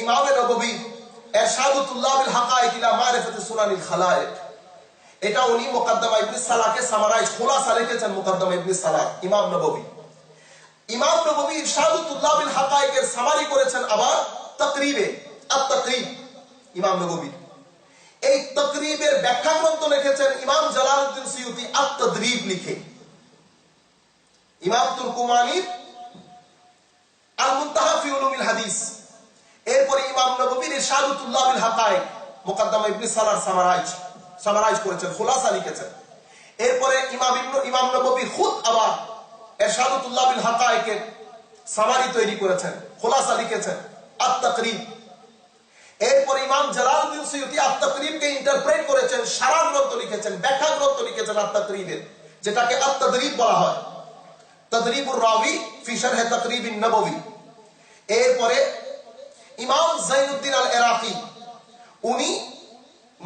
ইমাম নববী ইরশাদুত তুল্লাবিল হাকায়েক ইলা মারিফাতি সুনানিল খালায়েক, এটা উনি মুকাদ্দমা ইবনে সালাহকে সামারাইজ খুলাসা লিখেছেন মুকাদ্দমা ইবনে সালাহ ইমাম নববী। ইমাম নববী ইরশাদুত তুল্লাবিল হাকায়েকের সামারি করেছেন আবার তাকরিবে, আত-তাকরিব ইমাম নববী। এই তাকরিবের ব্যাখ্যা গ্রন্থ লিখেছেন ইমাম জালালউদ্দিন সুয়ুতী আত-তাদরিব লিখে। ইমাম তুর্কমানি আল মুনতাহা ফি উলুমিল হাদিস, এরপরে ইমাম নববীর ইরশাদুত তুল্লাবিল হাকায়েক মুকাদ্দমা ইবনে সালাহর সামারাইজ করেছেন, খুলাসা লিখেছেন। এরপরে ইমাম নববী খুদ আবার ইরশাদুত তুল্লাবিল হাকায়েকের সামারি তৈরি করেছেন, খুলাসা লিখেছেন আত-তাকরিব। এরপরে ইমাম জালালউদ্দিন সুয়ুতী আত-তাকরিবকে ইন্টারপ্রেট করেছেন, সারা গ্রন্থ লিখেছেন, ব্যাখ্যা গ্রন্থ লিখেছেন আত-তাকরিবের, যেটাকে আত-তাদরিব বলা হয়, তাদরিবুর রাওয়ী ফি শারহ তাকরিবিন নববী। এরপরে ইমাম যায়নুদ্দিন আল ইরাকি, উনি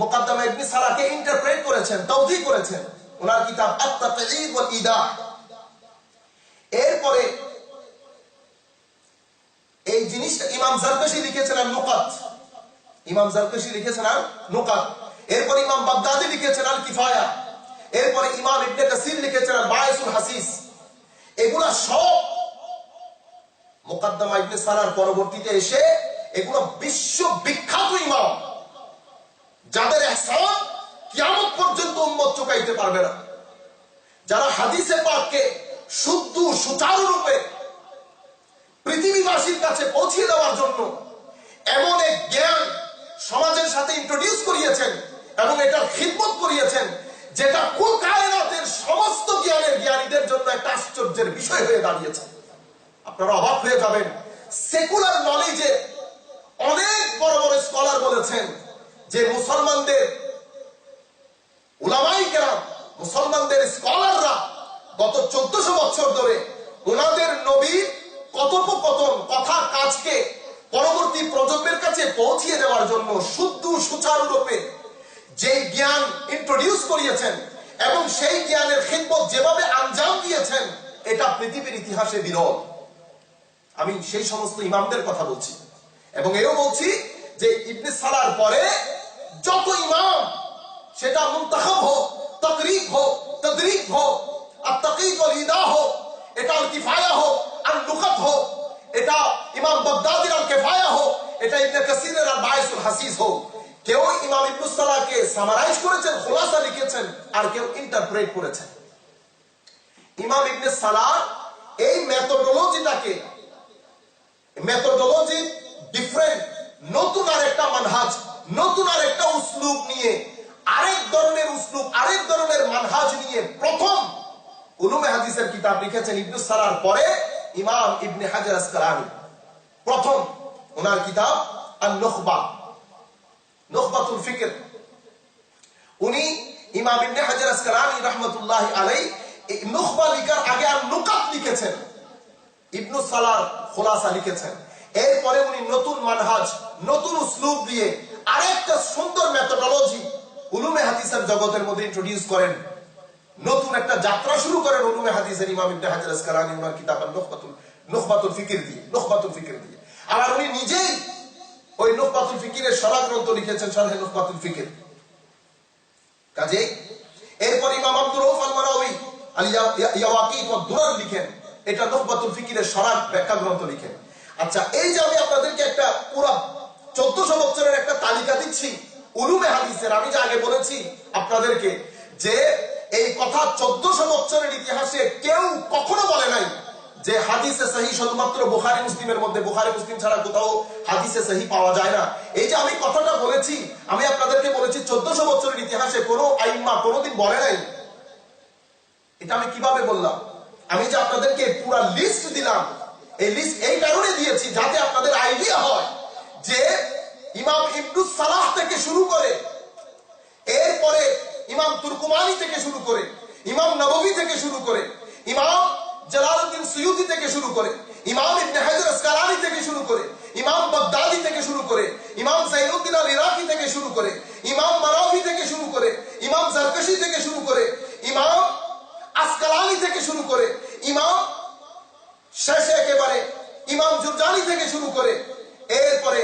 মুকাদ্দমা ইবনে সালাহকে ইন্টারপ্রেট করেছেন, তাওজীহ করেছেন, ওনার কিতাব আত-তাকঈদ ওয়াল ইদাহ। এরপরে এই জিনিসটা ইমাম জারকাশী লিখেছেন আল নুকাত, ইমাম জারকাশী লিখেছেন আল নুকাত। এরপরে ইমাম বাগদাদি লিখেছেন আল কিফায়া। এরপরে ইমাম ইবনে কাসির লিখেছেন আল বায়সুল হাসিস। এগুলা সব মুকাদ্দমা ইবনে সালাহর পরবর্তীতে এসে এগুলো বিশ্ব বিখ্যাত ইমাম, যাদের ইহসান কিয়ামত পর্যন্ত উম্মত চুকাইতে পারবে না, যারা হাদিসে পাককে শুদ্ধ সুচারুরূপে পৃথিবীবাসীর কাছে পৌঁছে দেওয়ার জন্য এমন এক জ্ঞান সমাজের সাথে ইন্ট্রোডিউস করিয়েছেন এবং এটার খিদমত করিয়েছেন, যেটা কুল কায়নাতের সমস্ত জ্ঞানীদের জন্য একটা আশ্চর্যের বিষয় হয়ে দাঁড়িয়েছে। আপনারা অবাক হয়ে যাবেন, সেকুলার নলেজে অনেক বড় বড় স্কলার বলেছেন যে মুসলমানদের উলামায়ে কেরাম, মুসলমানদের স্কলাররা গত 1400 বছর ধরে ওনাদের নবীর কথোপকথন, কথা কাজকে পরবর্তী প্রজন্মের কাছে পৌঁছিয়ে দেওয়ার জন্য শুদ্ধ সুচারুরূপে যে জ্ঞান ইন্ট্রোডিউস করিয়েছেন এবং সেই জ্ঞানের খিদমত যেভাবে আঞ্জাম দিয়েছেন, এটা পৃথিবীর ইতিহাসে বিরল। আমি সেই সমস্ত ইমামদের কথা বলছি এবং এও বলছি যে ইবনে সালাহর পরে যত ইমাম, সেটা মুনতাখাব হোক, তাকরিব হোক, তাদরিব হোক, আত-তাকঈদ ওয়াল ইদাহ হোক, এটা আল কিফায়া হোক, আল নুকাত হোক, এটা ইমাম বাগদাদির আল কিফায়া হোক, এটা ইবনে কাসিরের আল বায়সুল হাসিস হোক, কেউ ইমাম ইবনে সালাহকে সামারাইজ করেছেন, খুলাসা লিখেছেন, আর কেউ ইন্টারপ্রেট করেছেন। ইমাম ইবনে সালাহ এই মেথোডোলজি ডিফারেন্ট, নতুন আরেকটা মানহাজ, নতুন আরেকটা উসলুব নিয়ে, আরেক ধরনের উসলুব, আরেক ধরনের মানহাজ নিয়ে প্রথম উলুমে হাদিসের কিতাব লিখেছেন ইবনে সালাহর পরে ইমাম ইবনে হাজার আসকালানী। প্রথম ওনার কিতাব আন-নুখবা, নুখবাতুল ফিকর। উনি ইমাম ইবনে হাজার আসকালানী রাহমাতুল্লাহি আলাইহি নুখবা লিখার আগে আন-নুকাত লিখেছেন, ইবনে সালাহর খুলাসা লিখেছেন। এরপরে উনি নতুন মানহাজ, নতুন উসলুব দিয়ে আরেকটা সুন্দর মেথোডোলজি উলুমে হাদিসের জগতের মধ্যে ইন্ট্রোডিউস করেন, নতুন একটা যাত্রা শুরু করেন উলুমে হাদিসের ইমাম ইবনে হাজার আসকালানী ওনার কিতাব নুখবাতুল ফিকর দিয়ে। আর উনি নিজেই ওই নুখবাতুল ফিকরের শরহ গ্রন্থ লিখেছেন, শরহে নুখবাতুল ফিকর। কাজেই এরপর ইমাম আব্দুর রউফ আল মানাওয়ী আল ইয়াওয়াকিত ওয়াদ দুরার লিখেন, এটা নুখবাতুল ফিকরের শরহ ব্যাখ্যা গ্রন্থ লিখেন। আচ্ছা, এই যে আমি আপনাদেরকে একটা পুরো 1400 বছরের একটা তালিকা দিচ্ছি উলুমে হাদিসের, আমি যে আগে বলেছি আপনাদেরকে যে এই কথা 1400 বছরের ইতিহাসে কেউ কখনো বলে নাই যে হাদিসে সহিহ শুধুমাত্র বুখারী মুসলিমের মধ্যে, বুখারী মুসলিম ছাড়া কোথাও হাদিসে সহিহ পাওয়া যায় না। এই যে আমি কথাটা বলেছি, আমি আপনাদেরকে বলেছি 1400 বছরের ইতিহাসে কোনো আইম্মা কোনোদিন বলে নাই। এটা আমি কিভাবে বললাম? আমি যে আপনাদেরকে পুরো লিস্ট দিলাম, এই লিস্ট এই কারণে দিয়েছি যাতে আপনাদের আইডিয়া হয় যে ইমাম ইবনুস সালাহ থেকে শুরু করে, এরপরে ইমাম তুর্কুমানি থেকে শুরু করে, ইমাম নববী থেকে শুরু করে, ইমাম জালালউদ্দিন সুয়ুতি থেকে শুরু করে, ইমাম ইবনে হাজার আসকালানি থেকে শুরু করে, ইমাম বাগদাদি থেকে শুরু করে, ইমাম জাইনুদ্দিন আল ইরাকি থেকে শুরু করে, ইমাম মারাওয়ি থেকে শুরু করে, ইমাম জারকাশি থেকে শুরু করে, ইমাম আসকালানি থেকে শুরু করে, ইমাম শেষে একেবারে ইমাম জুরজানি থেকে শুরু করে, এরপরে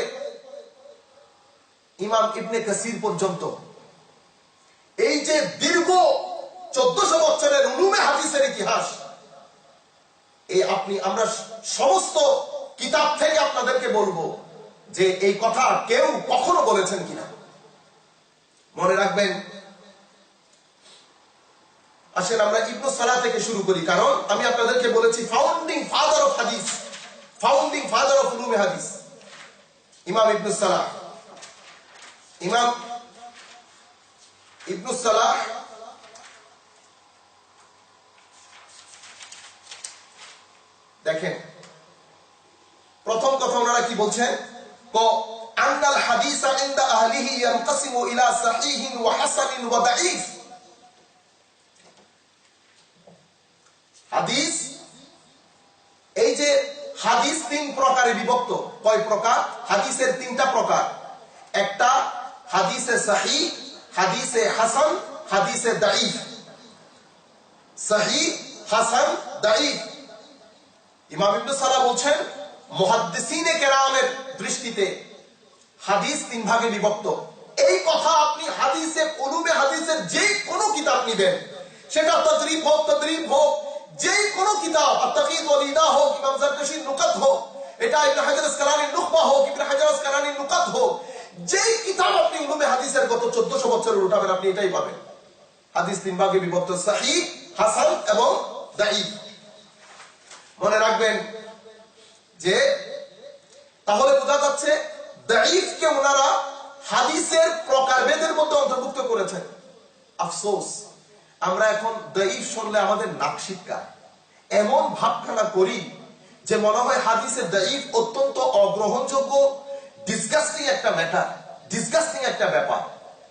ইমাম ইবনে কাসির পর্যন্ত এই যে দীর্ঘ 1400 বছরের উলুমে হাদিসের ইতিহাস, এই আমরা সমস্ত কিতাব থেকে আপনাদেরকে বলবো যে এই কথা কেউ কখনো বলেছেন কিনা মনে রাখবেন। আসেন আমরা ইবনুস সালাহ থেকে শুরু করি, কারণ আমি আপনাদেরকে বলেছি ফাউন্ডিং ফাদার অফ হাদিস, ফাউন্ডিং ফাদার অফ উলুমে হাদিস ইমাম ইবনুস সালাহ। ইমাম ইবনুস সালাহ দেখেন প্রথম কথা ওনারা কি বলছেন, আন্নাল হাদিস ইনদা আহলিহি ইয়ানকাসিমু ইলা সাহিহিন ওয়া হাসানিন ওয়া দাঈফ। হাদিস, এই যে হাদিস তিন প্রকারে বিভক্ত। কয় প্রকার? হাদিসের তিনটা প্রকার। একটা হাদিসে সহিহ, হাদিসে হাসান, হাদিসে দাঈফ। সহিহ, হাসান, দাঈফ। ইমাম ইবনে সালাহ বলছেন মুহাদ্দিসিনে কেরামের দৃষ্টিতে হাদিস তিন ভাগে বিভক্ত। এই কথা আপনি হাদিসে উলুমে হাদিসের যে কোনো কিতাব নিবেন, সেটা তাজরিব হোক, তাদরিব হোক, যে কোনো কিতাব, আত-তাকীদ ওয়াল ইদা হোক, ইমাম জারকাশির নুকাত হোক, এটা ইবনে হাজার আসকালানির নুখবা হোক, ইবনে হাজার আসকালানির নুকাত হোক, যেই কিতাব আপনি উলুমে হাদিসের গত 1400 বছরের উঠাবেন আপনি এটাই পাবেন। হাদিস তিন ভাগে বিভক্ত, সহিহ, হাসান এবং দাঈফ। মনে রাখবেন যে তাহলে বোঝা যাচ্ছে দাঈফকে ওনারা হাদিসের প্রকারভেদের মধ্যে অন্তর্ভুক্ত করেছেন। আফসোস, আমরা এখন দাঈফ শুনলে আমাদের নাক সিটকায়, এমন ভাবখানা করি যে মনে হয় হাদিসের দাঈফ অত্যন্ত অগ্রহণযোগ্য, ডিসগাস্টিং একটা ম্যাটার, ডিসগাস্টিং একটা ব্যাপার।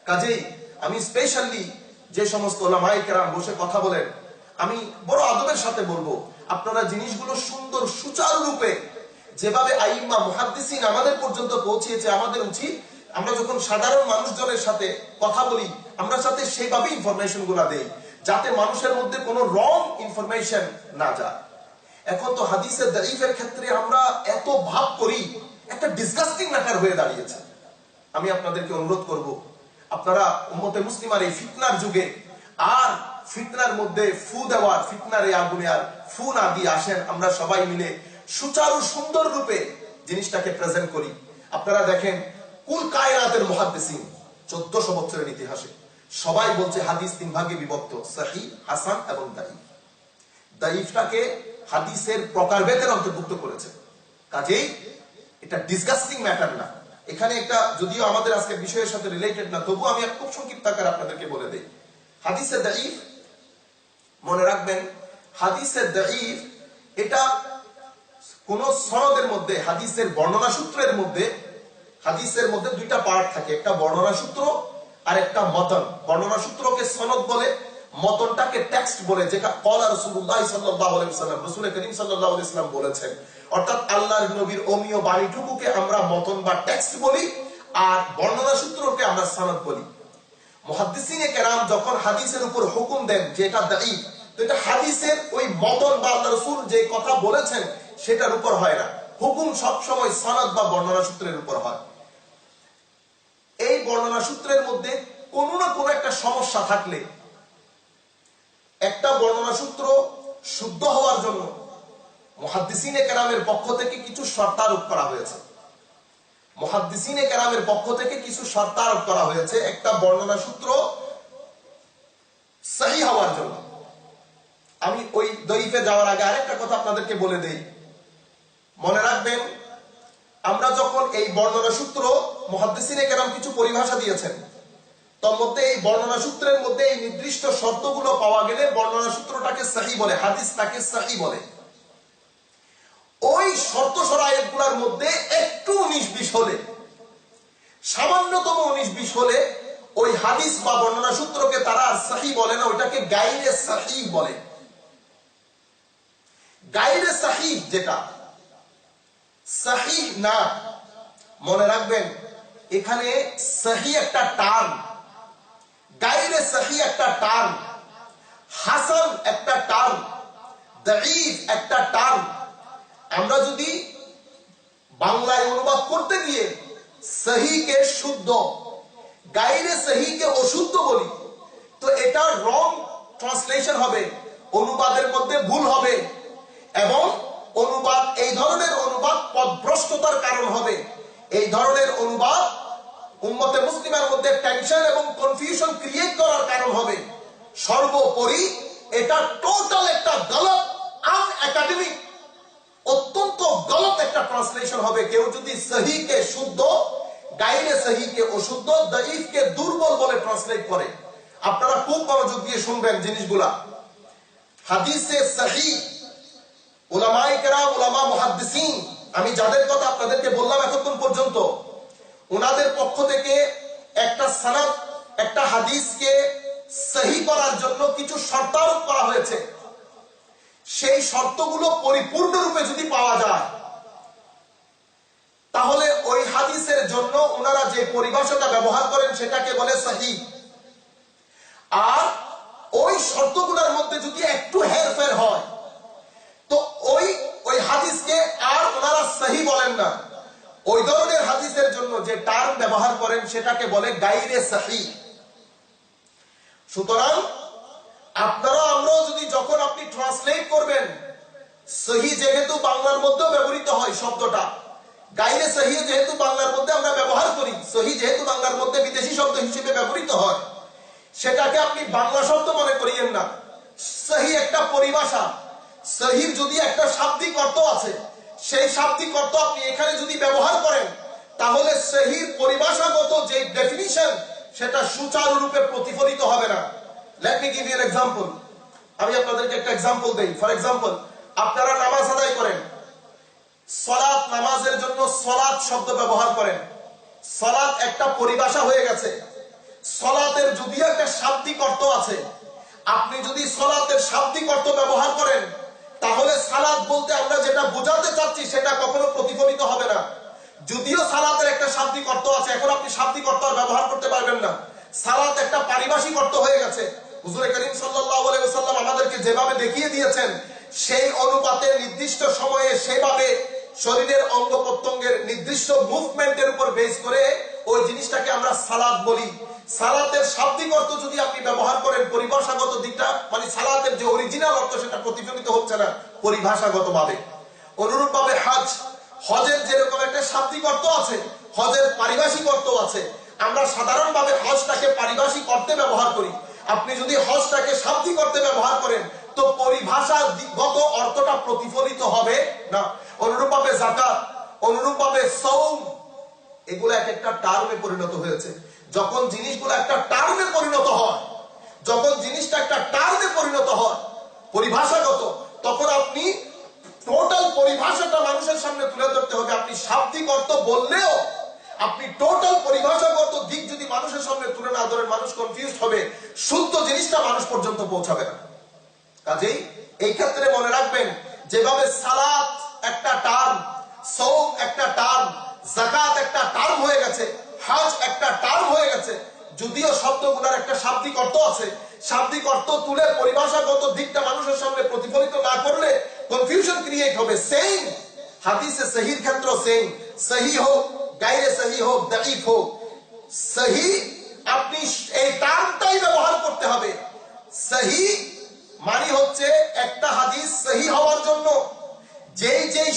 কাজেই আমি স্পেশালি যে সমস্ত উলামায়ে কেরাম বসে কথা বলেন, আমি বড় আদবের সাথে বলবো আপনারা জিনিসগুলো সুন্দর সুচারু রূপে যেভাবে আইম্মা মুহাদ্দিসিন আমাদের পর্যন্ত পৌঁছিয়েছে, আমাদের উচিত আমরা যখন সাধারণ মানুষজনের সাথে কথা বলি আমরা সাথে সেইভাবে ইনফরমেশন গুলা দেই, যাতে মানুষের মধ্যে কোনো রং ইনফরমেশন না যায়। এখন তো হাদিসের দাঈফের ক্ষেত্রে আমরা এত ভাব করি, একটা ডিসগাস্টিং ম্যাটার হয়ে দাঁড়িয়েছে। আমি আপনাদেরকে অনুরোধ করব, আপনারা উম্মতে মুসলিমার এই ফিতনার যুগে আর ফিতনার মধ্যে ফু দেওয়ার, ফিতনার এই আগুনে আর ফু না দিয়ে আসেন আমরা সবাই মিলে সুচারু সুন্দর রূপে জিনিসটাকে প্রেজেন্ট করি। আপনারা দেখেন কুল কায়নাতের মুহাদ্দিসিন 1400 বছরের ইতিহাসে সবাই বলছে হাদিস তিন ভাগে বিভক্ত, সহিহ, হাসান এবং দাঈফ। দাঈফটাকে হাদিসের প্রকারভেদের অন্তর্ভুক্ত করেছে। কাজেই এটা ডিসগাস্টিং ম্যাটার না। এখানে একটা, যদিও আমাদের আজকের বিষয়ের সাথে রিলেটেড না, তবু আমি খুব সংক্ষিপ্ত আকারে আপনাদেরকে বলে দেই। হাদিসে দাঈফ, মনে রাখবেন হাদিসে দাঈফ এটা কোন সনদের মধ্যে, হাদিসের বর্ণনা সূত্রের মধ্যে, হাদিসের মধ্যে দুইটা পার্ট থাকে, একটা বর্ণনা সূত্র আর একটা মতন। বর্ণনা সূত্রকে সনদ বলে, মতনটাকে টেক্সট বলে, যেটা ক্বালা রাসূলুল্লাহ সাল্লাল্লাহু আলাইহি ওয়াসাল্লাম, রাসূল করিম সাল্লাল্লাহু আলাইহি ওয়াসাল্লাম বলেছেন। অর্থাৎ আল্লাহর নবীর অমীয় বাণীটুকুকে আমরা মতন বা টেক্সট বলি, আর বর্ণনা সূত্রকে আমরা সনদ বলি। মুহাদ্দিসিনে কেরাম যখন হাদিসের উপর হুকুম দেন যে এটা দাঈফ, তো এটা হাদিসের ওই মতন বা আল্লাহর রাসূল যে কথা বলেছেন সেটার উপর হয় না, হুকুম সব সময় সনদ বা বর্ণনা সূত্রের উপর হয়। এই বর্ণনা সূত্রের মধ্যে কোনো না কোনো একটা সমস্যা থাকলে, একটা বর্ণনা সূত্র শুদ্ধ হওয়ার জন্য মুহাদ্দিসিনে কেরামের পক্ষ থেকে কিছু শর্ত আরোপ করা হয়েছে। মুহাদ্দিসিনে কেরামের পক্ষ থেকে কিছু শর্ত আরোপ করা হয়েছে একটা বর্ণনা সূত্র সহিহ হওয়ার জন্য। আমি ওই দাঈফে যাওয়ার আগে আরেকটা কথা আপনাদেরকে বলে দেই। মনে রাখবেন, আমরা যখন এই বর্ণনা সূত্র, মুহাদ্দিসিনে কেরাম কিছু পরিভাষা দিয়েছেন, তার মধ্যে এই বর্ণনা সূত্রের মধ্যে এই নির্দিষ্ট শর্তগুলো পাওয়া গেলে বর্ণনা সূত্রটাকে সহিহ বলে, হাদিসটাকে সহিহ বলে। ওই শর্ত শরায়েতগুলোর মধ্যে একটু 19-20 হলে, সামান্যতম 19-20 হলে ওই হাদিস বা বর্ণনা সূত্রকে তারা আর সহিহ বলে না, ওইটাকে গায়রে সহিহ বলে। গায়রে সহিহ যেটা সহিহ না, মনে রাখবেন এখানে সহিহ একটা টার্ম, গায়রে সহিহ একটা টার্ম, হাসান একটা টার্ম, দাঈফ একটা টার্ম। আমরা যদি বাংলায় অনুবাদ করতে গিয়ে সহিহকে শুদ্ধ, গায়রে সহিহকে অশুদ্ধ বলি, তো এটা রং ট্রান্সলেশন হবে, অনুবাদের মধ্যে ভুল হবে এবং অনুবাদ, এই ধরনের অনুবাদ পথভ্রষ্টতার কারণ হবে। এই ধরনের অনুবাদ উম্মতে মুসলিমের মধ্যে টেনশন এবং কনফিউশন ক্রিয়েট করার কারণ হবে। সর্বোপরি এটা টোটাল একটা গলত, আনএকাডেমিক, অত্যন্ত গলত একটা ট্রান্সলেশন হবে। কেউ যদি সহিহকে শুদ্ধ, গায়রে সহিহকে অশুদ্ধ, দাঈফকে দুর্বল বলে ট্রান্সলেট করে। আপনারা খুব মনোযোগ দিয়ে শুনবেন জিনিসগুলা। হাদিসে সহিহ উলামায়ে কেরাম, উলামা মুহাদ্দিসিন, আমি যাদের কথা আপনাদেরকে বললাম এতক্ষণ পর্যন্ত, ওনাদের পক্ষ থেকে একটা সনদ, একটা হাদিসকে সহিহ করার জন্য কিছু শর্ত আরোপ করা হয়েছে। সেই শর্তগুলো পরিপূর্ণরূপে যদি পাওয়া যায়, তাহলে ওই হাদিসের জন্য ওনারা যে পরিভাষাটা ব্যবহার করেন সেটাকে বলে সহিহ। আর ওই শর্তগুলোর মধ্যে যদি একটু হেরফের হয়, তো ওই হাদিসকে আর ওনারা সহিহ বলেন না। ওই ধরনের হাদিসের জন্য যে টার্ম ব্যবহার করেন সেটাকে বলে গায়রে সহিহ। সুতরাং আপনারা আমরাও যদি, যখন আপনি ট্রান্সলেট করবেন, সহিহ যেহেতু বাংলার মধ্যেও ব্যবহৃত হয় শব্দটা, গায়রে সহিহ যেহেতু বাংলার মধ্যে আমরা ব্যবহার করি, সহিহ যেহেতু বাংলার মধ্যে বিদেশি শব্দ হিসেবে ব্যবহৃত হয়, সেটাকে আপনি বাংলা শব্দ মনে করিয়েন না। সহিহ একটা পরিভাষা, সহিহ যদি একটা শাব্দিক অর্থ আছে, সেই শাব্দিক অর্থ আপনি এখানে যদি ব্যবহার করেন, তাহলে সহিহ পরিভাষাগত যে ডেফিনিশন সেটা সুচারুরূপে প্রতিফলিত হবে না। Let me give U an example. আমি আপনাদেরকে একটা এক্সাম্পল দেই। ফর এক্সাম্পল, আপনারা নামাজ আদায় করেন, সালাত, নামাজের জন্য সালাত শব্দ ব্যবহার করেন। সালাত একটা পরিভাষা হয়ে গেছে। সালাতের যদিও একটা শাব্দিক অর্থ আছে, আপনি যদি সালাতের শাব্দিক অর্থ ব্যবহার করেন, তাহলে সালাত বলতে আমরা যেটা বোঝাতে চাচ্ছি সেটা কখনো প্রতিফলিত হবে না। যদিও সালাতের একটা শাব্দিক অর্থ আছে, এখন আপনি শাব্দিক অর্থ ব্যবহার করতে পারবেন না। সালাত একটা পারিভাষিক অর্থ হয়ে গেছে। হুজুর করিম সাল্লাল্লাহু আলাইহি ওয়াসাল্লাম আমাদেরকে যেভাবে দেখিয়ে দিয়েছেন, সেই অনুপাতে নির্দিষ্ট সময়ে সেভাবে শরীরের অঙ্গ প্রত্যঙ্গের নির্দিষ্ট মুভমেন্টের উপর বেস করে ওই জিনিসটাকে আমরা সালাত বলি। সালাতের শাব্দিক অর্থ যদি আপনি ব্যবহার করেন, পরিভাষাগত দিকটা, মানে সালাতের যে অরিজিনাল অর্থ সেটা প্রতিফলিত হচ্ছে না পরিভাষাগতভাবে। অনুরূপভাবে হজ, হজের যেরকম একটা শাব্দিক অর্থ আছে, হজের পারিভাষিক অর্থ আছে। আমরা সাধারণভাবে হজটাকে পারিভাষিক অর্থে ব্যবহার করি। আপনি যদি হজটাকে শাব্দিক অর্থে ব্যবহার করেন, তো পরিভাষাগত অর্থটা প্রতিফলিত হবে না। অনুরূপভাবে যাকাত, অনুরূপভাবে সওম, এগুলো এক একটা টার্মে পরিণত হয়েছে। যখন জিনিসগুলো একটা টার্মে পরিণত হয়, যখন জিনিসটা একটা টার্মে পরিণত হয় পরিভাষাগত, তখন আপনি টোটাল পরিভাষাটা মানুষের সামনে তুলে ধরতে হবে। আপনি শাব্দিক অর্থ বললেও আপনি টোটাল পরিভাষাগত দিক যদি মানুষের সামনে তুলে না ধরেন, মানুষ কনফিউজ হবে, শুদ্ধ জিনিসটা মানুষ পর্যন্ত পৌঁছাবে না। কাজেই এই ক্ষেত্রে মনে রাখবেন, যেভাবে সালাত একটা টার্ম, সওম একটা টার্ম, যাকাত একটা টার্ম হয়ে গেছে, হজ একটা টার্ম হয়ে গেছে, যদিও শব্দগুলোর একটা শাব্দিক অর্থ আছে, শাব্দিক অর্থ তুলে পরিভাষাগত দিকটা মানুষের সামনে প্রতিফলিত না করলে কনফিউশন ক্রিয়েট হবে। সেম হাদিসে সহিহর ক্ষেত্রে সেম, সহিহ হোক, গায়রে সহিহ হোক, দাঈফ হোক, সহিহ আপনি এই টার্মটাই ব্যবহার করতে হবে। সহিহ মানে হচ্ছে একটা হাদিস সহিহ হওয়ার জন্য যেই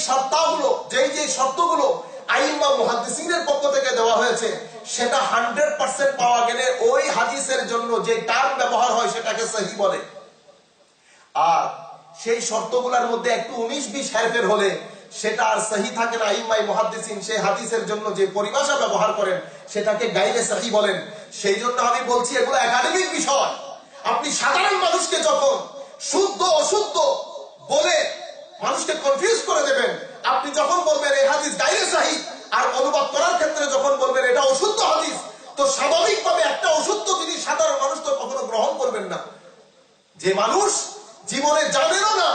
শর্তগুলো আইম্মা মুহাদ্দিসিনের পক্ষ থেকে দেওয়া হয়েছে, সেটা 100% পাওয়া গেলে ওই হাদিসের জন্য যে টার্ম ব্যবহার হয় সেটাকে সহিহ বলে। আর সেই শর্তগুলোর মধ্যে একটু 19-20 হেরফের হলে সেটা আর সহিহ থাকে না। আইম্মা মুহাদ্দিসিন সেই হাদিসের জন্য যে পরিভাষা ব্যবহার করেন সেটাকে গায়রে সহিহ বলেন। সেই জন্য আমি বলছি এগুলো একাডেমিক বিষয়। আপনি সাধারণ মানুষকে যখন শুদ্ধ অশুদ্ধ বলে মানুষকে কনফিউজ করে দেবেন, আপনি যখন বলবেন এই হাদিস গায়রে সহিহ, আর অনুবাদ করার ক্ষেত্রে যখন বলবেন এটা অশুদ্ধ হাদিস, তো স্বাভাবিকভাবে একটা অশুদ্ধ জিনিস সাধারণ মানুষ তো কখনো গ্রহণ করবেন না। যে মানুষ জীবনে জানেনও না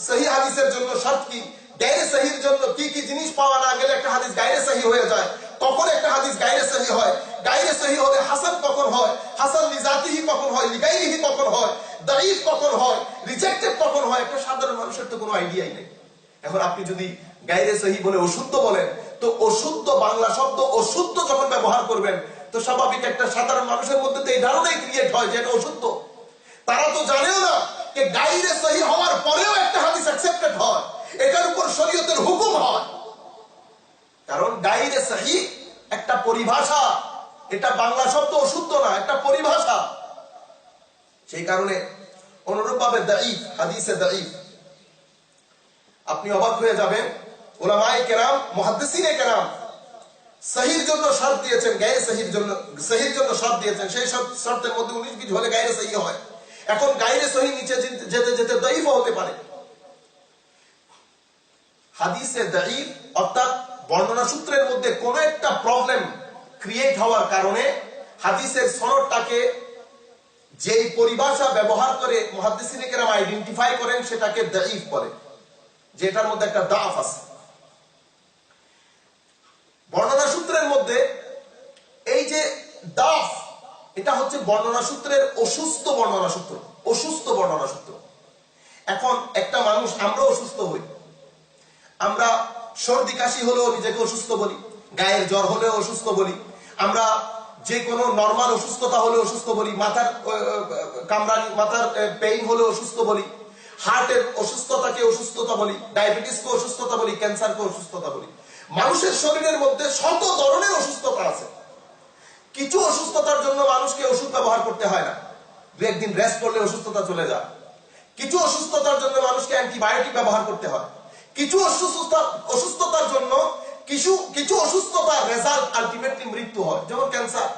সহি হাদিসের জন্য শর্ত কি, গায়রে সহির জন্য কি কি জিনিস পাওয়া না গেলে একটা হাদিস গায়রে সহি হয়ে যায়, কখন একটা হাদিস গায়রে সহি হয়, গায়রে সহি হলে হাসান কখন হয়, হাসান লিজাতিহি কখন হয়, লিগাইরিহি কখন হয়, দাঈফ কখন হয়, রিজেক্টেড কখন হয়, একটা সাধারণ মানুষের তো কোনো আইডিয়াই নেই। এখন আপনি যদি গায়রে সহি বলে অশুদ্ধ বলেন, তো অশুদ্ধ বাংলা শব্দ অশুদ্ধ যখন ব্যবহার করবেন, তো স্বাভাবিক একটা সাধারণ মানুষের মধ্যে তো এই ধারণাই ক্রিয়েট হয় যে এটা অশুদ্ধ। তারা তো জানেও না যে গায়রে সহি হওয়ার পরেও একটা হাদিস অ্যাকসেপ্টেড হয়, এটার উপর শরীয়তের হুকুম হয়। কারণ গায়রে সহি একটা পরিভাষা, এটা বাংলা শব্দ অশুদ্ধ না, একটা পরিভাষা। সেই কারণে অনুরূপভাবে দাঈফ, হাদিসে দাঈফ আপনি অবাক হয়ে যাবেন, উলামায়ে কেরাম, মুহাদ্দিসিনে কেরাম সহির জন্য শর্ত দিয়েছেন, গায়রে সহির জন্য শর্ত দিয়েছেন। সেই সব শর্তের মধ্যে 19-20 হলে গায়রে সহি হয়। এখন গায়রে সহি নিচে যেতে যেতে দাঈফও হতে পারে। হাদিসে দাঈফ অর্থাৎ বর্ণনা সূত্রের মধ্যে কোন একটা প্রবলেম ক্রিয়েট হওয়ার কারণে হাদিসের সনদটাকে যেই পরিভাষা ব্যবহার করে মুহাদ্দিসিনে কেরাম আইডেন্টিফাই করেন সেটাকে দাঈফ বলে, যেটার মধ্যে একটা দাফ আছে। বর্ণনা সূত্রের মধ্যে এই যে দাফ, এটা হচ্ছে বর্ণনা সূত্রের অসুস্থ বর্ণনা সূত্র, অসুস্থ বর্ণনা সূত্র। এখন একটা মানুষ, আমরা অসুস্থ হই, আমরা সর্দি কাশি হলেও নিজেকে অসুস্থ বলি, গায়ের জ্বর হলেও অসুস্থ বলি, আমরা যে কোনো নরমাল অসুস্থতা হলে অসুস্থ বলি, মাথার কামড়ানি, মাথার পেইন হলে অসুস্থ বলি, হার্টের অসুস্থতাকে অসুস্থতা বলি, ডায়াবেটিসকে অসুস্থতা বলি, ক্যান্সারকে অসুস্থতা বলি। মানুষের শরীরের মধ্যে শত ধরনের অসুস্থতা আছে। কিছু অসুস্থতার জন্য মানুষকে ওষুধ ব্যবহার করতে হয় না, দু একদিন রেস্ট করলে অসুস্থতা চলে যায়। কিছু অসুস্থতার জন্য মানুষকে অ্যান্টিবায়োটিক ব্যবহার করতে হয়। কিছু অসুস্থতার জন্য কিছু অসুস্থতার রেজাল্ট আলটিমেটলি মৃত্যু হয়, যেমন ক্যান্সার,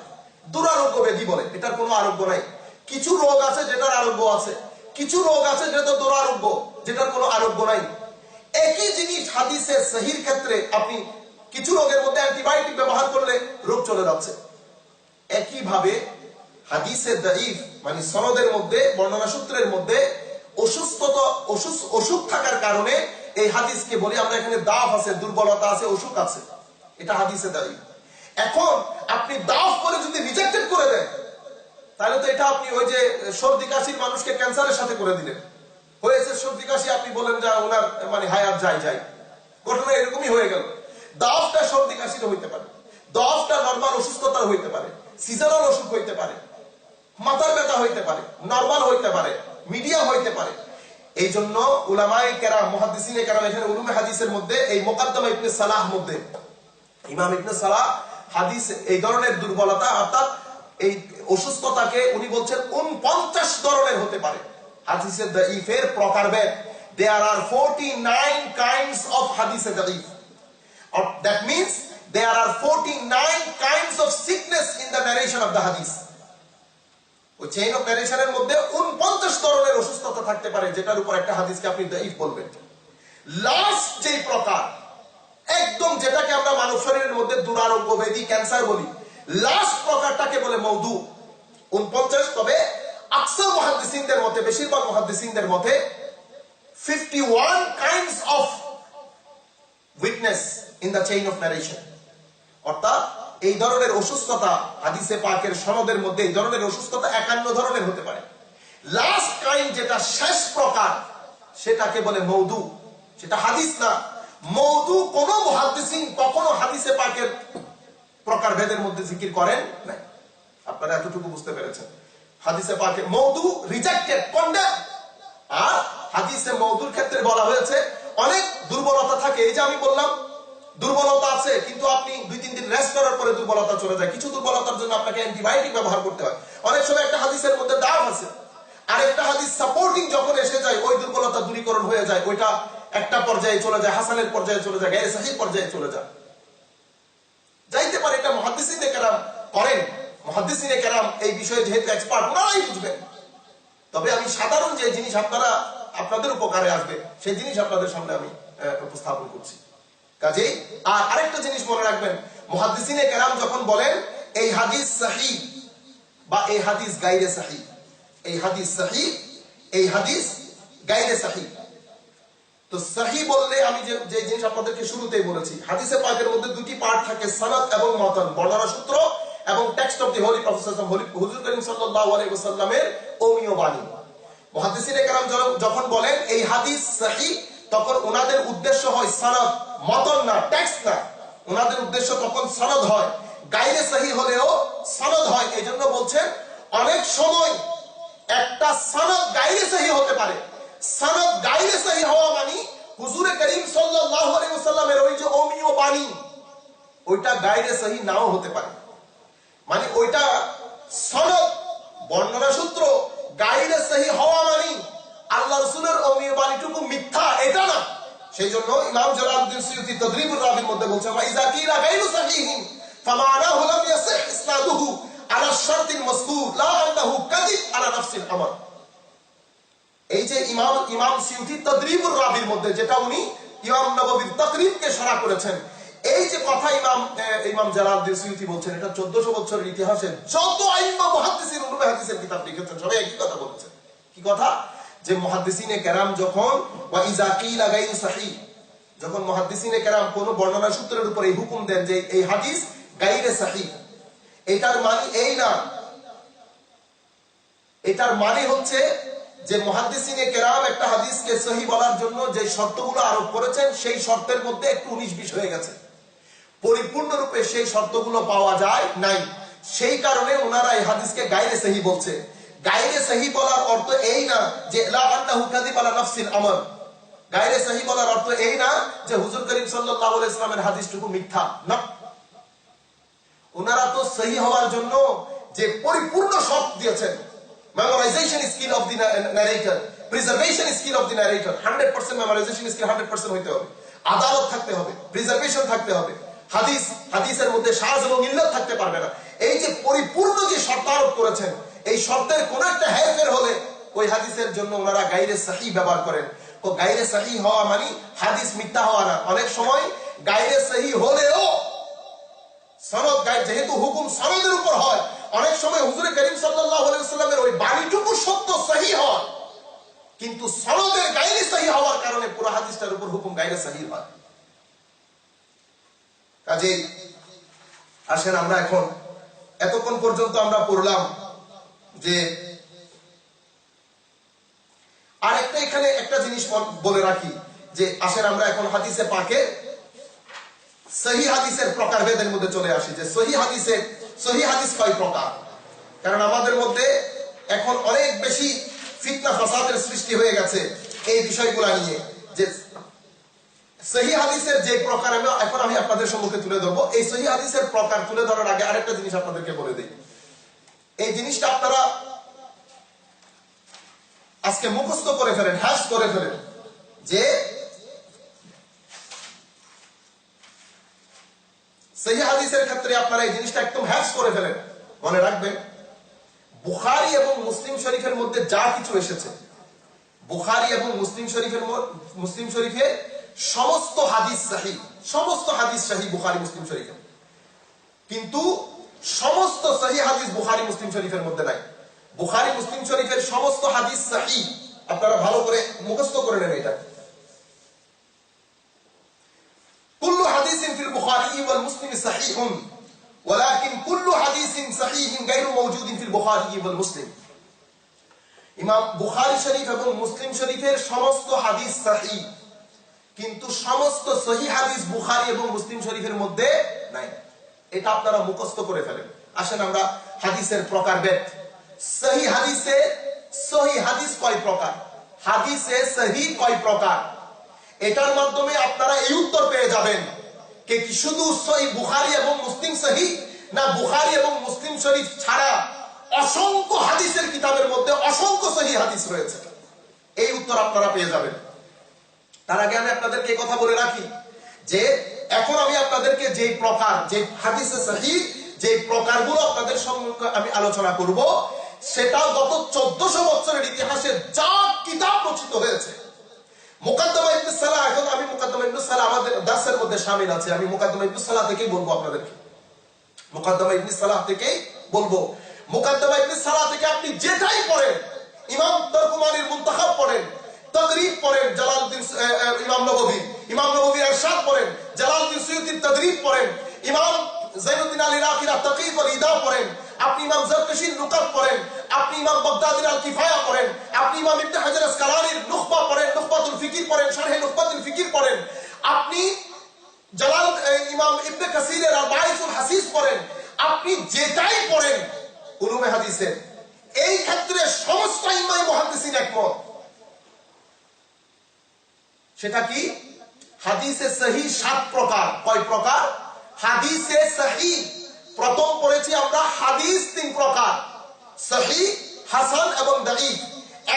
দুরারোগ্য ব্যাধি বলে, এটার কোনো আরোগ্য নাই। কিছু রোগ আছে যেটার আরোগ্য আছে, কিছু রোগ আছে যেটা দুরারোগ্য, যেটার কোনো আরোগ্য নাই। একই জিনিস হাদিসে সহির ক্ষেত্রে আপনি কিছু রোগের মধ্যে অ্যান্টিবায়োটিক ব্যবহার করলে রোগ চলে যাচ্ছে। একইভাবে হাদিসে দাঈফ মানে সনদের মধ্যে, বর্ণনা সূত্রের মধ্যে অসুস্থতা, অসুখ থাকার কারণে এই হাদিসকে বলি আমরা এখানে দাফ আছে, দুর্বলতা আছে, অসুখ আছে, এটা হাদিসে দাঈফ। এখন আপনি দাফ করে যদি রিজেক্টেড করে দেন, তাহলে তো এটা আপনি ওই যে সর্দি কাশির মানুষকে ক্যান্সারের সাথে করে দিলেন। হয়েছে সর্দি কাশি, আপনি বলেন যে ওনার মানে হায়াত যাই, ঘটনা এরকমই হয়ে গেল। দাফটা সর্দি কাশির হইতে পারে, দাফটা নরমাল অসুস্থতার হইতে পারে, সিজনাল অসুখ হইতে পারে, মাথার ব্যথা হইতে পারে, নরমাল হইতে পারে, মিডিয়াম হইতে পারে। এই জন্য উলামায়ে কেরাম, মুহাদ্দিসিনে কেরাম এখানে উলুমে হাদিসের মধ্যে এই মুকাদ্দামা ইবনে সালাহ মধ্যে ইমাম ইবনে সালাহ হাদিস এই ধরনের দুর্বলতা অর্থাৎ এই অসুস্থতাকে উনি বলছেন 49 ধরনের হতে পারে। হাদিসে দাঈফের প্রকারভেদ, there are 49 kinds of hadith daif, or that means there are 49 kinds of sickness in the narration of the hadith. ওই চেইন অফ ন্যারেশনের মধ্যে 49 ধরনের অসুস্থতা থাকতে পারে, যেটার উপর একটা হাদিসকে আপনি দাঈফ বলবেন। লাস্ট যে প্রকার, একদম যেটাকে আমরা মানব শরীরের মধ্যে দুরারোগ্য ব্যাধি, ক্যান্সার বলি, লাস্ট প্রকারটাকে বলে মওদু। 49, তবে আকসার মুহাদ্দিসিনদের মতে, বেশিরভাগ মুহাদ্দিসিনদের মতে 51 kinds of witness in the chain of narration, অর্থাৎ এই ধরনের অসুস্থতা হাদিসে পাকের সনদের মধ্যে এই ধরনের অসুস্থতা 51 ধরনের হতে পারে। লাস্ট কাইন্ড যেটা শেষ প্রকার, সেটাকে বলে মওদু, সেটা হাদিস না। মওদু কোন মুহাদ্দিসিন কখনো হাদিসে পাকের প্রকারভেদের মধ্যে জিকির করেন না। আপনারা এতটুকু বুঝতে পেরেছেন। হাদিসে পাকে মওদু রিজেক্টেড, কন্ডেম। আর হাদিসে মওদুর ক্ষেত্রে বলা হয়েছে অনেক দুর্বলতা থাকে। এই যে আমি বললাম দুর্বলতা আছে, কিন্তু আপনি 2-3 দিন রেস্ট করার পরে দুর্বলতা চলে যায়। কিছু দুর্বলতার জন্য আপনাকে অ্যান্টিবায়োটিক ব্যবহার করতে হয়। অনেক সময় একটা হাদিসের মধ্যে দাগ আছে, আরেকটা হাদিস সাপোর্টিং যখন এসে যায়, ওই দুর্বলতা দূরীকরণ হয়ে যায়, ওইটা একটা পর্যায়ে চলে যায়, হাসানের পর্যায়ে চলে যায়, গায়ে সহিহ পর্যায়ে চলে যায়, যাইতে পারে। এটা মুহাদ্দিসিনে কেরাম করেন। মুহাদ্দিসিনে কেরাম এই বিষয়ে যেহেতু এক্সপার্ট, ওনারাই বুঝবেন। তবে আমি সাধারণ যে জিনিস আপনাদের উপকারে আসবে, সেই জিনিস আপনাদের সামনে আমি উপস্থাপন করছি। কাজেই আর আরেকটা জিনিস মনে রাখবেন, মুহাদ্দিসিনে কেরাম যখন বলেন এই হাদিস সহিহ বা এই হাদিস গায়রে সহিহ, এই হাদিস সহিহ, এই হাদিস গায়রে সহিহ, তো সহিহ বললে আমি যে জিনিস আপনাদেরকে শুরুতেই বলেছি, হাদিসে পাকের মধ্যে দুটি পার্ট থাকে, সনদ এবং মতন, বর্ণনা সূত্র এবং text of the holy prophet হুজুর করিম সাল্লাল্লাহু আলাইহি ওয়াসাল্লামের অমীয় বাণী। মুহাদ্দিসিনে কেরাম যখন বলেন এই হাদিস সহিহ, তখন ওনাদের উদ্দেশ্য হয় সনদ, মতন না, টেক্সট না, ওনাদের উদ্দেশ্য তখন সনদ হয়। গায়রে সহিহ হলেও সনদ হয়। এইজন্য বলছেন অনেক সময় একটা সনদ গায়রে সহিহ হতে পারে। সনদ গায়রে সহিহ হওয়া মানে হুজুর করিম সাল্লাল্লাহু আলাইহি ওয়াসাল্লামের ওই যে অমীয় বাণী, ওইটা গায়রে সহিহ নাও হতে পারে। মানে ওইটা সনদ, বর্ণনা সূত্র গায়রে সহিহ হওয়া মানে আল্লাহ রাসূলের অমীয় বাণীটুকু মিথ্যা, এটা না। সেই জন্য ইমাম জালালউদ্দিন সুয়ুতী তাদরিবুর রাবির মধ্যে বলছেন, ইযা কিলা গায়রু সহিহিন ফামানাহু লাম ইয়াসিহ ইসনাদুহু আলা শারতিল মাযকুর লা আন্নাহু কাযিব আলা নাফসিল আমর। এই যে ইমাম সুয়ুতী তাদরিবুর রাবির মধ্যে, যেটা উনি ইমাম নববীর তাকরিবকে শরহ করেছেন, এই যে কথা ইমাম জালালউদ্দিন সুয়ুতী বলছেন, এটা 1400 বছরের ইতিহাসে যত আইম্মা মুহাদ্দিসিন উলুমে হাদিসের কিতাব লিখেছেন সবাই একই কথা বলেছেন। কি কথা? যে মুহাদ্দিসিনে কেরাম যখন ওয়া ইযা কিলা গায়রু সহিহ, যখন মুহাদ্দিসিনে কেরাম কোন বর্ণনা সূত্রের উপর এই হুকুম দেন যে এই হাদিস গায়রে সহিহ, এটার মানে এই না, এটার মানে হচ্ছে যে মুহাদ্দিসিনে কেরাম একটা হাদিসকে সহিহ বলার জন্য যে শর্তগুলো আরোপ করেছেন, সেই শর্তের মধ্যে একটু 19-20 হয়ে গেছে, পরিপূর্ণরূপে সেই শর্তগুলো পাওয়া যায় নাই। সেই কারণে ওনারা এই হাদিসকে গায়রে সহিহ বলছে। গায়রে সহিহ বলার অর্থ এই না যে লা আন্নাহু কাযিব আলা নাফসিল আমর। গায়রে সহিহ বলার অর্থ এই না যে হুজুর করিম সাল্লাল্লাহু আলাইহি ওয়াসাল্লামের হাদিসটুকু মিথ্যা না। ওনারা তো সহিহ হওয়ার জন্য যে পরিপূর্ণ শর্ত দিয়েছেন, memorisation skill of the narrator, preservation skill of the narrator, 100% memorisation skill 100% হইতে হবে, আদালত থাকতে হবে, প্রিজার্ভেশন থাকতে হবে, হাদিসের মধ্যে শাজ এবং ইল্লাত থাকতে পারবে না। এই যে পরিপূর্ণ যে শর্ত আরোপ করেছেন, এই শর্তের কোন একটা হেরফের হলে ওই হাদিসের জন্য ওনারা গায়রে সহিহ ব্যবহার করেন। তো গায়রে সহিহ হওয়া মানে হাদিস মিথ্যা হওয়া না। অনেক সময় গায়রে সহিহ হলেও সনদ, যেহেতু হুকুম সনদের উপর হয়, অনেক সময় হুজুর করিম সাল্লাল্লাহু আলাইহি ওয়াসাল্লামের ওই বাণীটুকু সত্য সহিহ হয়, কিন্তু সনদের গায়রে সহিহ হওয়ার কারণে পুরো হাদিসটার উপর হুকুম গায়রে সহিহ হয়। কাজেই আসেন আমরা এখন, এতক্ষণ পর্যন্ত আমরা পড়লাম যে, আরেকটা এখানে একটা জিনিস বলে রাখি যে আসেন আমরা এখন হাদিসে পাকে সহিহ হাদিসের প্রকারভেদের মধ্যে চলে আসি, যে সহিহ হাদিস কয় প্রকার। কারণ আমাদের মধ্যে এখন অনেক বেশি ফিতনা ফাসাদের সৃষ্টি হয়ে গেছে এই বিষয়গুলো নিয়ে, যে সহিহ হাদিসের যে প্রকার এখন আমি আপনাদের সম্মুখে তুলে ধরবো। এই সহিহ হাদিসের প্রকার তুলে ধরার আগে আরেকটা জিনিস আপনাদেরকে বলে দিই। এই জিনিসটা আপনারা আজকে মুখস্থ করে ফেলেন, হ্যাশ করে ফেলেন, যে সহিহ হাদিসের ক্ষেত্রে আপনারা এই জিনিসটা একদম হ্যাশ করে ফেলেন। মনে রাখবেন, বুখারী এবং মুসলিম শরীফের মধ্যে যা কিছু এসেছে, বুখারী এবং মুসলিম শরীফে সমস্ত হাদিস সহিহ, সমস্ত হাদিস সহিহ বুখারী মুসলিম শরীফে, কিন্তু সমস্ত সহিহ হাদিস বুখারী মুসলিম শরীফের মধ্যে নাই। বুখারী মুসলিম শরীফের সমস্ত হাদিস সহিহ, আপনারা ভালো করে মুখস্থ করে নেন এটা। কুল্লু হাদিসিন ফিল বুখারী ওয়াল মুসলিম সহিহুন ওয়ালাকিন কুল্লু হাদিসিন সহিহিন গায়রু মাওজুদিন ফিল বুখারী ওয়াল মুসলিম। ইমাম বুখারী শরীফ এবং মুসলিম শরীফের সমস্ত হাদিস সহিহ, কিন্তু সমস্ত সহিহ হাদিস বুখারী এবং মুসলিম শরীফের মধ্যে নাই। এটা আপনারা মুখস্থ করে ফেলেন। আসেন আমরা হাদিসের প্রকারভেদ। সহিহ হাদিস কয় প্রকার, হাদিসে সহিহ কয় প্রকার, এটার মাধ্যমে আপনারা এই উত্তর পেয়ে যাবেন কি শুধু সহিহ বুখারী এবং মুসলিম সহিহ, না বুখারী এবং মুসলিম শরীফ ছাড়া অসংখ্য হাদিসের কিতাবের মধ্যে অসংখ্য সহিহ হাদিস রয়েছে। এই উত্তর আপনারা পেয়ে যাবেন। তার আগে আমি আপনাদেরকে কথা বলে রাখি যে এখন আমি আপনাদেরকে যে প্রকার, যে হাদিসে সহিহ যে প্রকারগুলো আপনাদের সম্মুখে আমি আলোচনা করব, সেটা গত 1400 বছরের ইতিহাসে যা কিতাব রচিত হয়েছে, মুকাদ্দামা ইবনে সালাহ, এখন আমি মুকাদ্দামা ইবনে সালাহ আমাদের দার্সের মধ্যে শামিল আছে, আমি মুকাদ্দামা ইবনে সালাহ থেকেই বলবো আপনাদেরকে, মুকাদ্দামা ইবনে সালাহ থেকেই বলবো। মুকাদ্দামা ইবনে সালাহ থেকে আপনি যেটাই পড়েন, ইমাম তরকুমানির মুনতাখাব পড়েন, তাদরিব পড়েন, জালালউদ্দিন ইমাম নববী ইরশাদ পড়েন, জালালউদ্দিন সুয়ুতির তাদরিব পড়েন, ইমাম যাইনুদ্দিন আল ইরাকির তাকীদ ওয়াল ইদা পড়েন, আপনি ইমাম জারকাশির নুকাত পড়েন, আপনি ইমাম বাগদাদির আল কিফায়া পড়েন, আপনি ইমাম ইবনে হাজার আসকালানির নুখবা পড়েন, নুখবাতুল ফিকির পড়েন, শারহে নুখবাতুল ফিকির পড়েন, আপনি ইমাম ইবনে কাসিরের আল বাঈসুল হাসিস পড়েন, আপনি যেটাই পড়েন উলুমে হাদিসের, এই ক্ষেত্রে সমস্ত ইমাম মুহাদ্দিসিন একমত। সেটা কি? হাদিসে সহিহ 7 প্রকার। কয় প্রকার? হাদিসে সহিহ প্রথম পড়েছি আমরা হাদিস 3 প্রকার, সহিহ, হাসান এবং দাঈফ।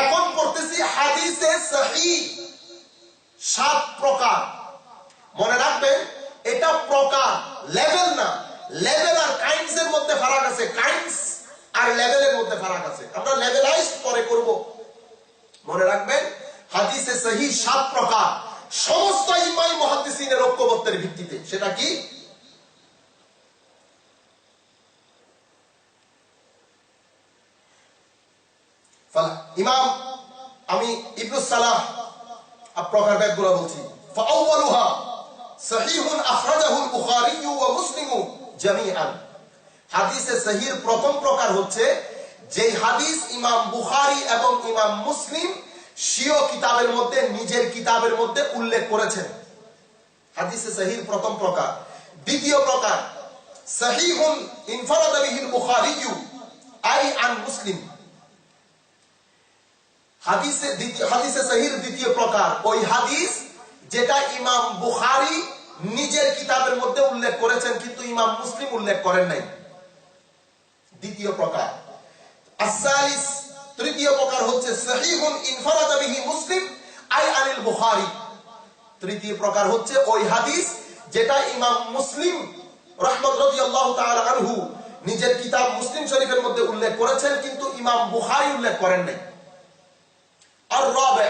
এখন পড়তেছি হাদিসে সহিহ 7 প্রকার। মনে রাখবেন এটা প্রকার, লেভেল না। লেভেল আর কাইন্ডস এর মধ্যে ফারাক আছে, কাইন্ডস আর লেভেলের মধ্যে ফারাক আছে, আমরা লেভেলাইজ পরে করব। মনে রাখবেন হাদিসে সহিহ 7 প্রকার, সমস্ত ইমাম মুহাদ্দিসিনের ঐক্যমত্যের ভিত্তিতে। সেটা কি? ইমাম আমি ইবনে সালাহ প্রকার ব্যাগগুলো বলছি। ফাআউয়ালুহা সহিহুন আখরাজাহুল বুখারী ওয়া মুসলিম জামিআন। হাদিসে সহিহর প্রথম প্রকার হচ্ছে যে হাদিস ইমাম বুখারী এবং ইমাম মুসলিম স্বীয় কিতাবের মধ্যে, নিজের কিতাবের মধ্যে উল্লেখ করেছেন। হাদিসে সহিহর প্রথম প্রকার। দ্বিতীয় প্রকার সহিহুন ইনফারাদা বিহিল বুখারী আই আন মুসলিম। হাদিসে সহিহর দ্বিতীয় প্রকার ওই হাদিস যেটা ইমাম বুখারী নিজের কিতাবের মধ্যে উল্লেখ করেছেন কিন্তু ইমাম মুসলিম উল্লেখ করেন নাই। দ্বিতীয় প্রকার। আস-সালিস তৃতীয় প্রকার হচ্ছে সহিহুন ইনফারাদা বিহি মুসলিম আই আনিল বুখারী। তৃতীয় প্রকার হচ্ছে ওই হাদিস যেটা ইমাম মুসলিম রাদিয়াল্লাহু তাআলা আনহু নিজের কিতাব মুসলিম শরীফের মধ্যে উল্লেখ করেছেন কিন্তু ইমাম বুখারী উল্লেখ করেন নাই। আর রাবি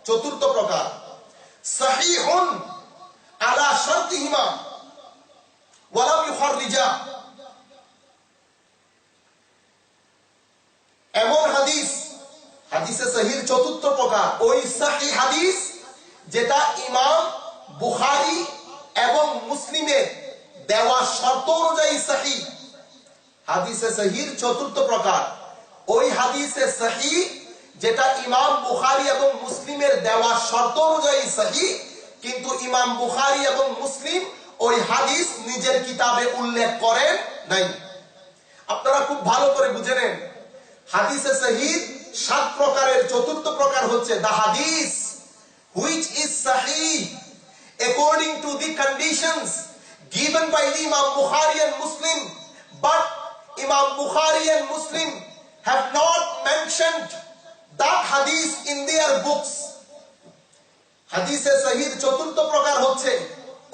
চতুর্থ প্রকার সহিহুন আলা শারতিহিমা ওয়া লাম ইউখাররিজা। এমন হাদিস, হাদিসে সহিহ চতুর্থ প্রকার ওই সহিহ হাদিস যেটা ইমাম বুখারী এবং মুসলিমের দেওয়া শর্ত অনুযায়ী সহিহ। হাদিসে সহিহ চতুর্থ প্রকার ওই হাদিসে সহিহ যেটা ইমাম বুখারী এবং মুসলিমের দেওয়া শর্ত অনুযায়ী সহিহ কিন্তু ইমাম বুখারী এবং মুসলিম ওই হাদিস নিজের কিতাবে উল্লেখ করেন নাই। আপনারা খুব ভালো করে বুঝে নেন, হাদিসে সহিহ 7 প্রকারের চতুর্থ প্রকার হচ্ছে the hadith which is sahih according to the conditions given by the Imam Bukhari and Muslim, but Imam Bukhari and Muslim have not mentioned that hadith in their books. হাদিসে সহিহ চতুর্থ প্রকার হচ্ছে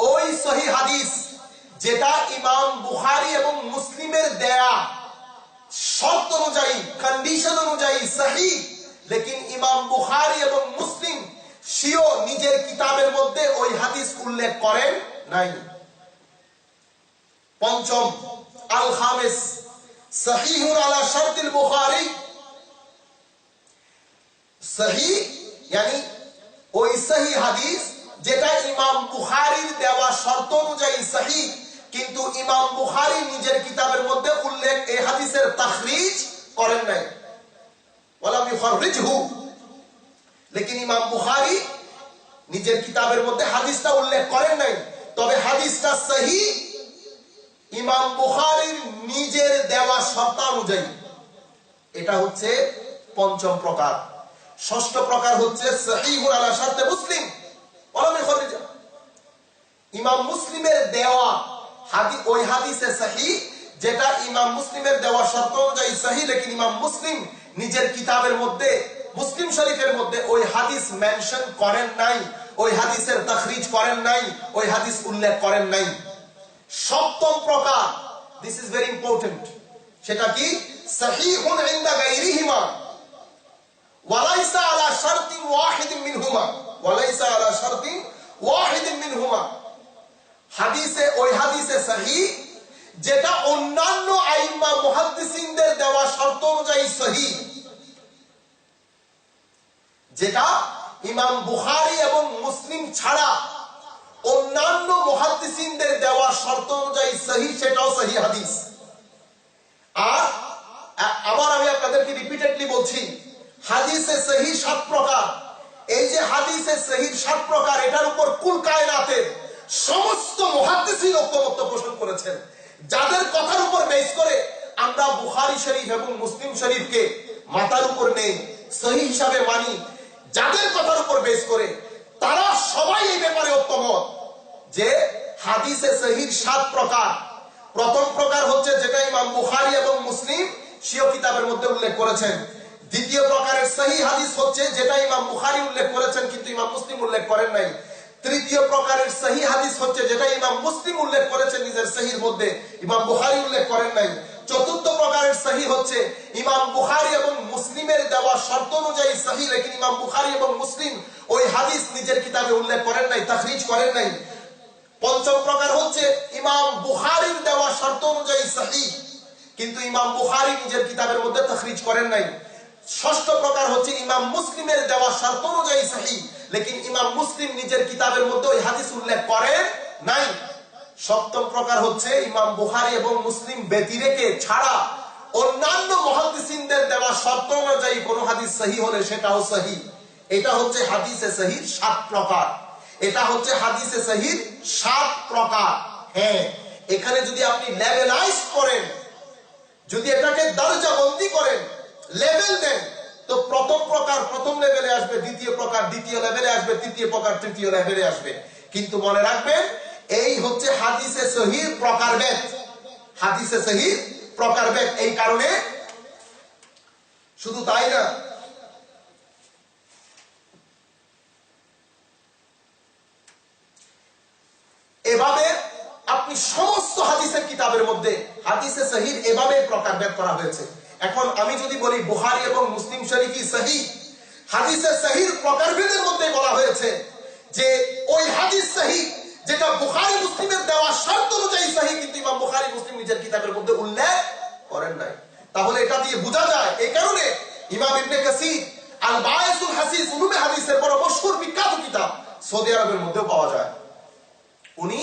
ওই সহিহ হাদিস যেটা ইমাম বুখারী এবং মুসলিমের দেয়া শর্ত অনুযায়ী, কন্ডিশন অনুযায়ী সহিহ, লেকিন ইমাম বুখারী এবং মুসলিম স্বীয় নিজের কিতাবের মধ্যে ওই হাদিস উল্লেখ করেন নাই। পঞ্চম আল খামিস সহিহুন আলা শারতিল বুখারী। সহিহ yani ওই সহিহ হাদিস যেটা ইমাম বুখারীর দেওয়া শর্ত অনুযায়ী সহিহ কিন্তু ইমাম বুখারী নিজের কিতাবের মধ্যে উল্লেখ এই হাদিসের তাখরিজ করেন নাই, ওয়ালাম ইউখাররিজহু। লেকিন ইমাম বুখারী নিজের কিতাবের মধ্যে হাদিসটা উল্লেখ করেন নাই, তবে হাদিসটা সহিহ ইমাম বুখারীর নিজের দেওয়া শর্ত অনুযায়ী। এটা হচ্ছে পঞ্চম প্রকার। ষষ্ঠ প্রকার হচ্ছে সহিহুন আলা শারতে মুসলিম ওয়ালাম ইউখাররিজহু। ইমাম মুসলিমের দেওয়া হাদিস ওই হাদিসে সহিহ যেটা ইমাম মুসলিমের দেওয়া শর্ত অনুযায়ী সহিহ লেকিন ইমাম মুসলিম নিজের কিতাবের মধ্যে, মুসলিম শরীফের মধ্যে ওই হাদিস মেনশন করেন নাই, ওই হাদিসের তাখরিজ করেন নাই, ওই হাদিস উল্লেখ করেন নাই। সপ্তম প্রকার, দিস ইজ ভেরি ইম্পর্টেন্ট, সেটা কি সহিহুন ইনদা গায়রিহিমা ওয়া লাইসা আলা শারতিন ওয়াহিদিন মিনহুমা ওয়ালাইসা আলা শারতিন ওয়াহিদিন মিনহুমা। হাদিসে ওই হাদিসে সহিহ যেটা অন্যান্য আইম্মা মুহাদ্দিসিনদের দেওয়া শর্ত অনুযায়ী সহিহ, যেটা ইমাম বুখারী এবং মুসলিম ছাড়া অন্যান্য মুহাদ্দিসিনদের দেওয়া শর্ত অনুযায়ী সহিহ, সেটাও সহিহ হাদিস। আর আবার আমি আপনাদেরকে রিপিটেডলি বলছি, হাদিসে সহিহ 7 প্রকার। এই যে হাদিসে সহিহ 7 প্রকার, এটার উপর কুল কায়নাতের সমস্ত মুহাদ্দিসিন ঐকমত্য পোষণ করেছেন। যাদের কথার উপর বেস করে আমরা বুখারী শরীফ এবং মুসলিম শরীফকে মাথার উপর নেই, সহিহ হিসাবে মানি, যাদের কথার উপর বেস করে তারা সবাই এই ব্যাপারে ঐকমত যে হাদিসে সহিহ 7 প্রকার। প্রথম প্রকার হচ্ছে যেটা ইমাম বুখারী এবং মুসলিম স্বীয় কিতাবের মধ্যে উল্লেখ করেছেন। দ্বিতীয় প্রকারের সহিহ হাদিস হচ্ছে যেটা ইমাম বুখারী উল্লেখ করেছেন কিন্তু ইমাম মুসলিম উল্লেখ করেন নাই। তৃতীয় প্রকারের সহিহ হাদিস হচ্ছে যেটা ইমাম মুসলিম উল্লেখ করেছেন নিজের সহিহর মধ্যে, ইমাম বুখারী উল্লেখ করেন নাই। চতুর্থ প্রকারের সহিহ হচ্ছে ইমাম বুখারী এবং মুসলিমের দেওয়া শর্ত অনুযায়ী সহিহ, লেকিন ইমাম বুখারী এবং মুসলিম ওই হাদিস নিজের কিতাবে উল্লেখ করেন নাই, তাখরিজ করেন নাই। পঞ্চম প্রকার হচ্ছে ইমাম বুখারীর দেওয়া শর্ত অনুযায়ী সহিহ, কিন্তু ইমাম বুখারী নিজের কিতাবের মধ্যে তাখরিজ করেন নাই। ষষ্ঠ প্রকার হচ্ছে ইমাম মুসলিমের দেওয়া শর্ত অনুযায়ী সহিহ, লেকিন ইমাম মুসলিম নিজের কিতাবের মধ্যে ওই হাদিস উল্লেখ করেন নাই। সপ্তম প্রকার হচ্ছে ইমাম বুখারী এবং মুসলিম ব্যতিরেকে ছাড়া অন্যান্য মুহাদ্দিসিনদের দেওয়া শর্ত অনুযায়ী কোন হাদিস সহিহ হলে সেটাও সহিহ। এটা হচ্ছে হাদিসে সহিহ 7 প্রকার। এটা হচ্ছে হাদিসে সহিহ 7 প্রকার। হ্যাঁ, এখানে যদি আপনি লেভেলাইজ করেন, যদি এটাকে দরজাবন্দি করেন, লেভেল দেন, তো প্রথম প্রকার প্রথম লেভেলে আসবে, দ্বিতীয় প্রকার দ্বিতীয় লেভেলে আসবে, তৃতীয় প্রকার তৃতীয় লেভেলে আসবে। কিন্তু মনে রাখবেন, এই হচ্ছে হাদিসে সহিহ প্রকারভেদ। হাদিসে সহিহ প্রকারভেদ। এই কারণে শুধু তাই না, এভাবে আপনি সমস্ত হাদিসের কিতাবের মধ্যে হাদিসে সহিহ এভাবে প্রকারভেদ করা হয়েছে। এখন আমি যদি বলি বুখারী এবং মুসলিম শরীফই সহিহ, হাদিসে সহিহ প্রকারভেদের মধ্যে বলা হয়েছে যে ওই হাদিস সহিহ যেটা বুখারী মুসলিমের দেওয়া শর্ত অনুযায়ী সহিহ, কিন্তু ইমাম বুখারী মুসলিম নিজের কিতাবের মধ্যে উল্লেখ করেন নাই। তাহলে এটা দিয়ে বোঝা যায়, এই কারণে ইমাম ইবনে কাসির আল বায়সুল হাসিস উলুমে হাদিসের বড় মশহুর বিখ্যাত কিতাব সৌদি আরবের মধ্যেও পাওয়া যায়। উনি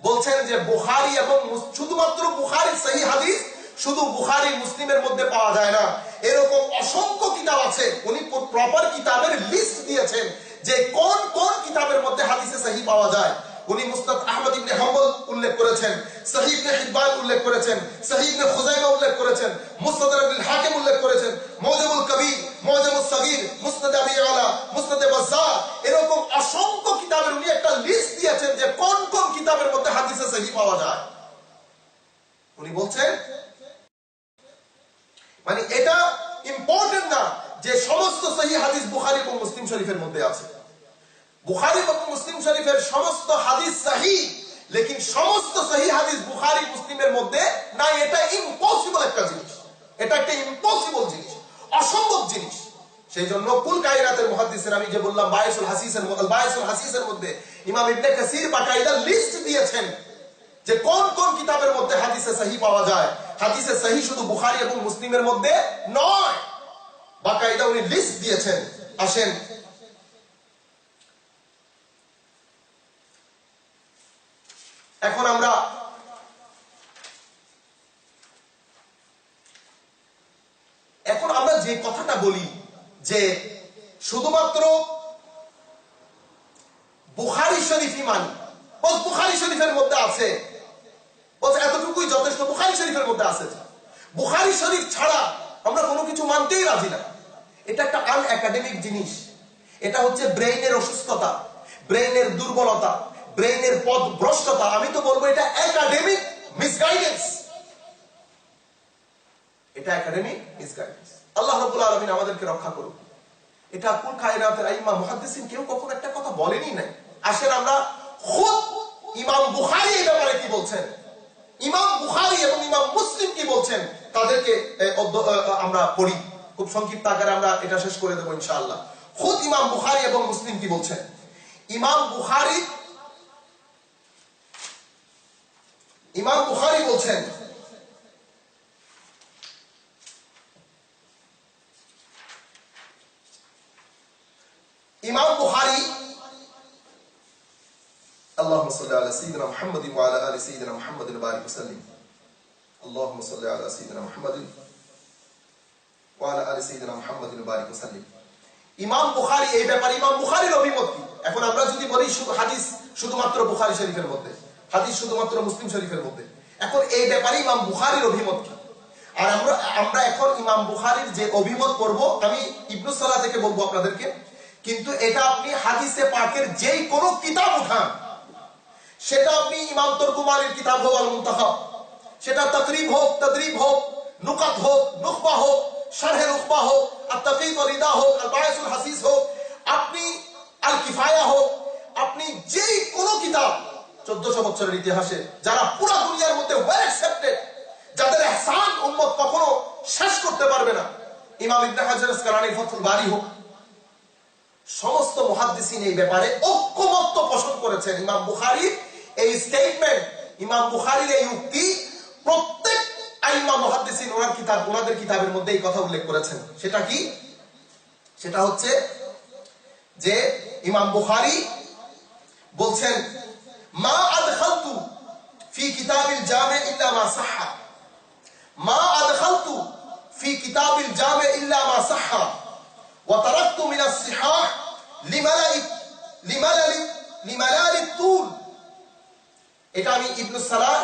বলছেন যে বুখারী এবং শুধুমাত্র বুখারীর সহিহ হাদিস শুধু বুখারী মুসলিমের মধ্যে পাওয়া যায় না, এরকম অসংখ্য কিতাব আছে। উনি প্রপার কিতাবের লিস্ট দিয়েছেন যে কোন কোন কিতাবের মধ্যে হাদিসে সহিহ পাওয়া যায়। উনি মুসনাদ আহমদ ইবনে হাম্বল উল্লেখ করেছেন, সহিহ ইবনে হিব্বান উল্লেখ করেছেন, সহিহ ইবনে খুজাইমা উল্লেখ করেছেন, মুসনাদ আবিল হাকিম উল্লেখ করেছেন, মুআজামুল কবির, মুআজামুস সগীর, মুসনাদ আবি আলা, মুসনাদ বাজ্জার, এরকম অসংখ্য কিতাবের উনি একটা লিস্ট দিয়েছেন যে কোন কোন কিতাবের মধ্যে হাদিসে সহিহ পাওয়া যায়। উনি বলছেন মানে এটা ইম্পর্টেন্ট না যে সমস্ত সহিহ হাদিস বুখারী এবং মুসলিম শরীফের মধ্যে আছে। বুখারী এবং মুসলিম শরীফের সমস্ত হাদিস সহিহ, লেকিন সমস্ত সহিহ হাদিস বুখারী মুসলিমের মধ্যে নাই। এটা ইম্পসিবল একটা জিনিস, এটা একটা ইম্পসিবল জিনিস, অসম্ভব জিনিস। সেই জন্য কুল কায়নাতের মুহাদ্দিসিন, আমি যে বললাম বায়সুল হাসিসের মধ্যে ইমাম ইবনে কাসির বাকায়দা লিস্ট দিয়েছেন যে কোন কোন কিতাবের মধ্যে হাদিসে সহিহ পাওয়া যায়। হাদিসে সহিহ শুধু বুখারী এবং মুসলিমের মধ্যে নয়, বাকায়দা উনি লিস্ট দিয়েছেন। আসেন এখন আমরা যে কথাটা বলি যে শুধুমাত্র বুখারী শরীফই মানি, বস বুখারী শরীফের মধ্যে আছে, বস এতটুকুই যথেষ্ট, বুখারী শরীফের মধ্যে আছে। বুখারী শরীফ ছাড়া আমরা কোনো কিছু মানতেই রাজি না। এটা একটা আনএকাডেমিক জিনিস। এটা হচ্ছে ব্রেইনের অসুস্থতা, ব্রেইনের দুর্বলতা, ব্রেইনের পথভ্রষ্টতা। আমি তো বলবো এটা একাডেমিক মিসগাইডেন্স, এটা একাডেমিক মিসগাইডেন্স। আল্লাহ রাব্বুল আলামিন আমাদেরকে রক্ষা করুন। এটা কুল কায়নাতের আইম্মা মুহাদ্দিসিন কেউ কখনো একটা কথা বলেনি নাই। আসেন আমরা খুদ ইমাম বুখারী এই ব্যাপারে কি বলছেন, ইমাম বুখারী এবং ইমাম মুসলিম কি বলছেন, তাদেরকে আমরা পড়ি। খুব সংক্ষিপ্ত আকারে আমরা এটা শেষ করে দেবো ইনশাআল্লাহ। খুদ ইমাম বুখারী এবং মুসলিম কি বলছেন। ইমাম বুখারী বলছেন, ইমাম বুখারী اللهم صل على سيدنا محمد وعلى آل سيدنا محمد وبارك وسلم اللهم صل على سيدنا محمد وعلى آل سيدنا محمد وبارك وسلم ইমাম বুখারী এই ব্যাপারে ইমাম বুখারীর অভিমত কি? এখন আমরা যদি বলি হাদিস শুধুমাত্র বুখারী শরীফের মধ্যে, হাদিস শুধুমাত্র মুসলিম শরীফের মধ্যে, এখন এই ব্যাপারে ইমাম বুখারীর অভিমত কি? আর আমরা এখন ইমাম বুখারীর যে অভিমত পড়ব, আমি ইবনে সালাহ থেকে বলবো আপনাদেরকে, কিন্তু এটা আপনি হাদিসে পাকের যেই কোনো কিতাব উঠান, সেটা আপনি ইমাম তুরকুমানির কিতাব হোক আল মুনতাখা, সেটা তাকরিব হোক, তাদরিব হোক, নুকাত হোক, নুখবা হোক, শারহে নুখবা হোক, আত-তাকিদ ওয়াল ইদা হোক, আল বায়সুল হাসিস হোক, আপনি আল কিফায়া হোক, আপনি যেই কোনো কিতাব 1400 বছরের ইতিহাসে যারা পুরো দুনিয়ার মধ্যে ওয়েল অ্যাকসেপ্টেড, যাদের ইহসান উম্মত কখনো শেষ করতে পারবে না, ইমাম ইবনে হাজার আসকালানির ফাথুল বারী হোক, সমস্ত মুহাদ্দিসিন এই ব্যাপারে ঐক্যমত্য পোষণ করেছেন। ইমাম বুখারীর এই স্টেটমেন্ট, ইমাম বুখারীর এই উক্তি প্রত্যেক আইমা মুহাদ্দিসিন ওনাদের কিতাবের মধ্যে এই কথা উল্লেখ করেছেন। সেটা কি? সেটা হচ্ছে যে ইমাম বুখারী বলছেন, মা আদখালতু ফি কিতাবিল জামি ইল্লা মা সাহহা, মা আদখালতু ফি কিতাবিল জামি ইল্লা মা সাহহা ওয়া তারাকতু মিনাস সিহাহ লিমালালি তুল। এটা আমি